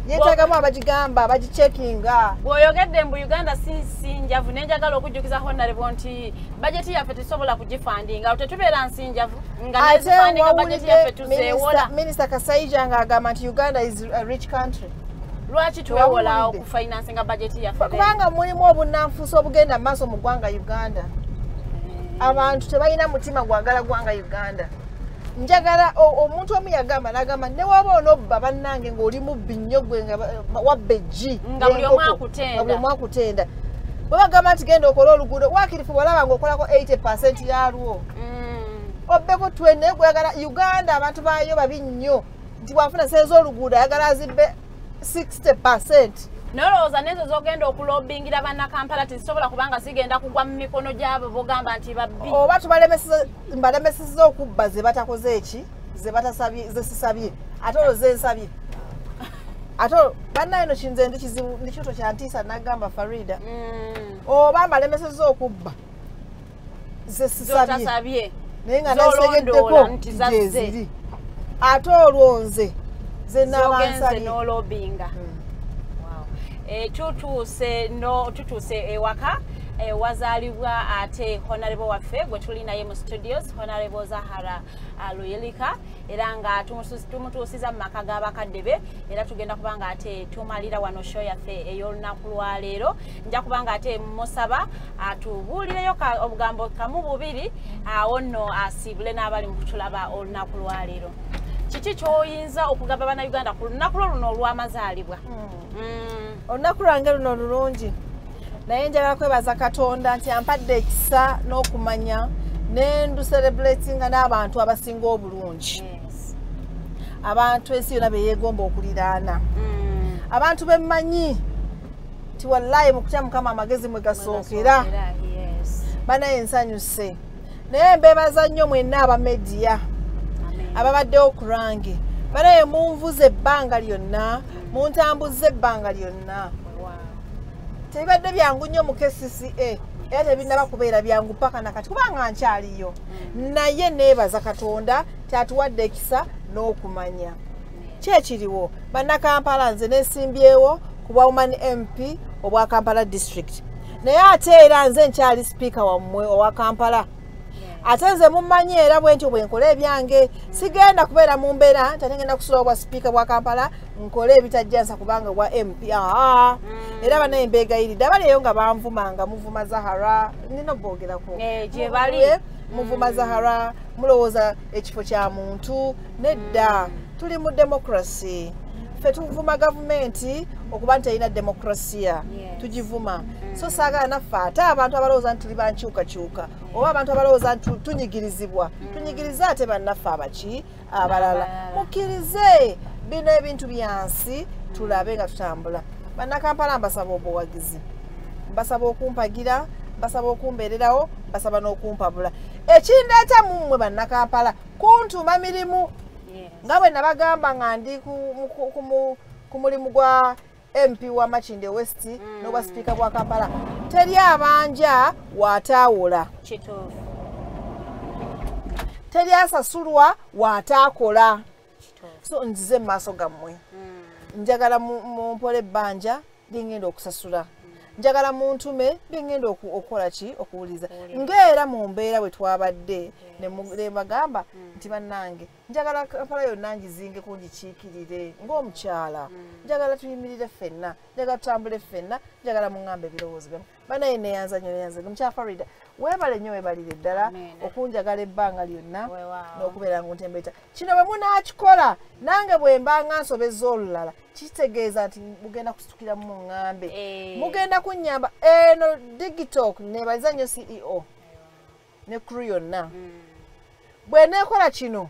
Yeetaagamu abagigamba bagicekinga.
Bw'oyogedde mbu Uganda si nsinjavu nenjagala okujjukiza Honorable nti bajeti yaffe tesobola kugifandinga awo tetubeera nsinjavu nga nezifandinga bajeti yaffe tuzeewola.
Minister Kasaija ng'agamba nti Uganda is a rich country.
Lwaki twewola okufinansinga bajeti yaffe?
Kubanga mulimu obunnanfuusi obugenda mu maaso mu ggwanga Uganda. Abantu tebalina mutima gwagala ggwanga Uganda. Njagala omuntu omu yagamba n'agamba ne waba onobba bannange ng'oli mubbi nnyo gwe nga wabba eggi
nga buli omu
akutenda bwe bagamba nti genda okola oluguudo waakirifu walaba ng'okolako 80% yalwo obbeko twene gweyagala Uganda abantu baayo babi nnyo nti bwafuna sente oluguudo ayagala azibbe 60%.
Nolowooza nezo zogenda okulobingira bannakampala tezisobola kubanga zigenda kugwa mu mikono gyabo bogamba nti babbi
oba tubalemeseza okubba ze batakoze eki ze batasabye ze sisabye ate olwo ze nsabye ate bannaye no kinze ndi kizibu ndikyoto kyantiisa nagamba Farida oba mbalemeseza okubba ze sisabye naye nga nasegeddeko ziri ate olwo nze ze nabansabye
n'olobinga tutuuse ewaka wazaalibwa ate Honorable waffe gwe tuli naye mu studios Honorable Zahara Luyelika era nga tumutuusiza mu maka g'abakadde be era tugenda kubanga ate tumalira wano show yaffe ey'olunaku lwa leero nja kubanga ate musaba atubuulireyo obugambo kamu bubiri awo nno asiibule n'abali mu kutulaba olunaku lwa leero. Kiki ky'oyinza okugamba bannayuganda ku lunaku luno olw'amazaalibwa?
Olunaku lwange luno lulungi naye njagala kwebaza Katonda nti ampadde ekisa n'okumanya ne ndu celebratinga n'abantu abasinga obulungi. Abantu ensi yonna beyeegomba okuliraana. Abantu bemmanyi nti wallahi mu kutya Mukama amagezi mwe gasookera. Banaye nsanyuse. Naye mbeebaza nnyo mwenna abamedia ababaddewo ku lwange. Banaye munvuze ebbanga lyonna, muntambuze ebbanga lyonna. Tebibadde byangu nnyo mu KCCA era tebinaba kubeera byangu paka nakati kubanga nkyaliyo. Naye neebaza Katonda kyatuwadde ekisa n'okumanya. Kyekiriwo bannakampala nze neesimbyewo ku bwa Woman MP obwa Kampala District. Naye ate era nze nkyali speaker wammwe owa Kampala. Ate nze mummanyi era bwentyo bwe nkola ebyange sigenda kubeera mu mbeera nti ate ngenda kusula obwa speaker bwa Kampala nkole ebitajjansa kubanga bwa MP. Era banaye mbeegayiridde abali eyo nga banvumanga muvuma Zahara nina boogerako
gye bali
muvuma Zahara mulowooza ekifo kya muntu nedda tuli mu democracy ffe tuvuma gavumenti okuba nti erina demokrasiya tugivuma so saagala naffe ate abantu abalowooza nti tuli bankyukakyuka oba abantu abalowooza nti tunyigirizibwa tunyigirize ate bannaffe abaki abalala mukkirize bino ebintu byansi tulabe nga tutambula bannakampala mbasaba obuwagizi mbasaba okumpagira mbasaba okumbeererawo mbasaba n'okumpabula ekindeeta mummwe bannakampala kuntuma mirimu nga bwe nabagamba nga ndi ku mulimu gwa MP wa Makinde West n'obwa sipiika bwa Kampala teri abanja wataawula teri asasulwa wataakola so nzize mu maaso gammwe njagala mumpole ebbanja lingenda okusasula njagala muntume lingenda okukola ki okuwuliza ng'era mu mbeera bwe twabadde ne bagamba nti bannange njagala Kampala yonna ngizinge kungikiikirire ng'omukyala njagala tuyimirire ffenna njagala tutambule ffenna njagala muŋŋambe ebirowoozo byamu banaye neyanza mukyala Farida weebale nnyo weebalire ddala okunjagala ebbanga lyonna n'okubeera ngu ntembeeta kino bwe munaakikola nange bwe mbanga nsobezza olulala kitegeeza nti mugenda kusitukira mu ŋŋambe mugenda kunnyamba eno digitalk neebaliza nnyo CEO ne crew yonna bwe neekola kino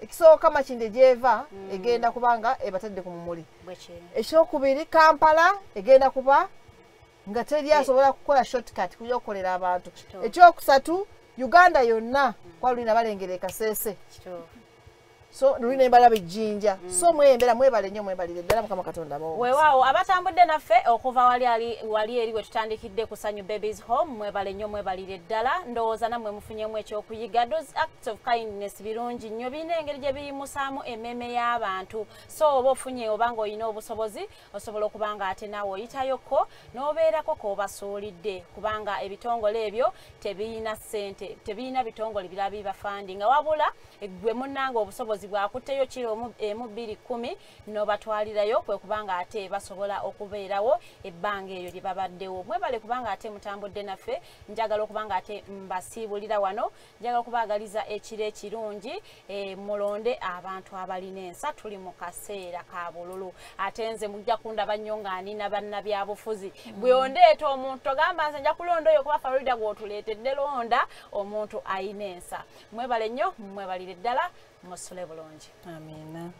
ekisooka Makinde gy'eva egenda kubanga ebatadde ku mumuli ekyokubiri Kampala egenda kuba nga teri asobola kukola shortcut kuyokolera abantu ekyokusatu Uganda yonna kwalulina balengera Kasese so nulina embala bijinja so mwembera mwebale nnyo mwebalire ddala Mukama Katonda bo
weewaawo abatambudde naffe okuva wali eri we tutandikidde ku Sanyu Babies Home mwebale nnyo mwebalire ddala ndowooza nammwe mufunyemu ekyokuyiga those acts of kindness birungi nnyo birina engeri gye biyimusaamu emmeme y'abantu so oba ofunye obanga olina obusobozi osobola okuba nga ate naawe oyitayokko n'obeerako k'obasuulidde kubanga ebitongole ebyo tebirina ssente tebirina bitongole birala bibafandinga wabula gwe munnanga obusobozi bwakutteyo kiro emu 2-10 n'obatwalirayo kwe kubanga ate basobola okubeerawo ebbanga eryo lye babaddewo mwebale kubanga ate mutambudde naffe njagala okubanga ate mbasiibulira wano njagala okubaagaliza ekiro ekirungi mulonde abantu abalina ensa tuli mu kaseera ka bululu ate nze mujja kundaba nnyo nga nina bannabyabufuzi bwe ondeeta omuntu togamba nze nja kulonda oyo kuba Farida gw'otuleetedde londa omuntu ayina ensa mwebale nnyo mwebalire ddala musule bulungi.
Amina.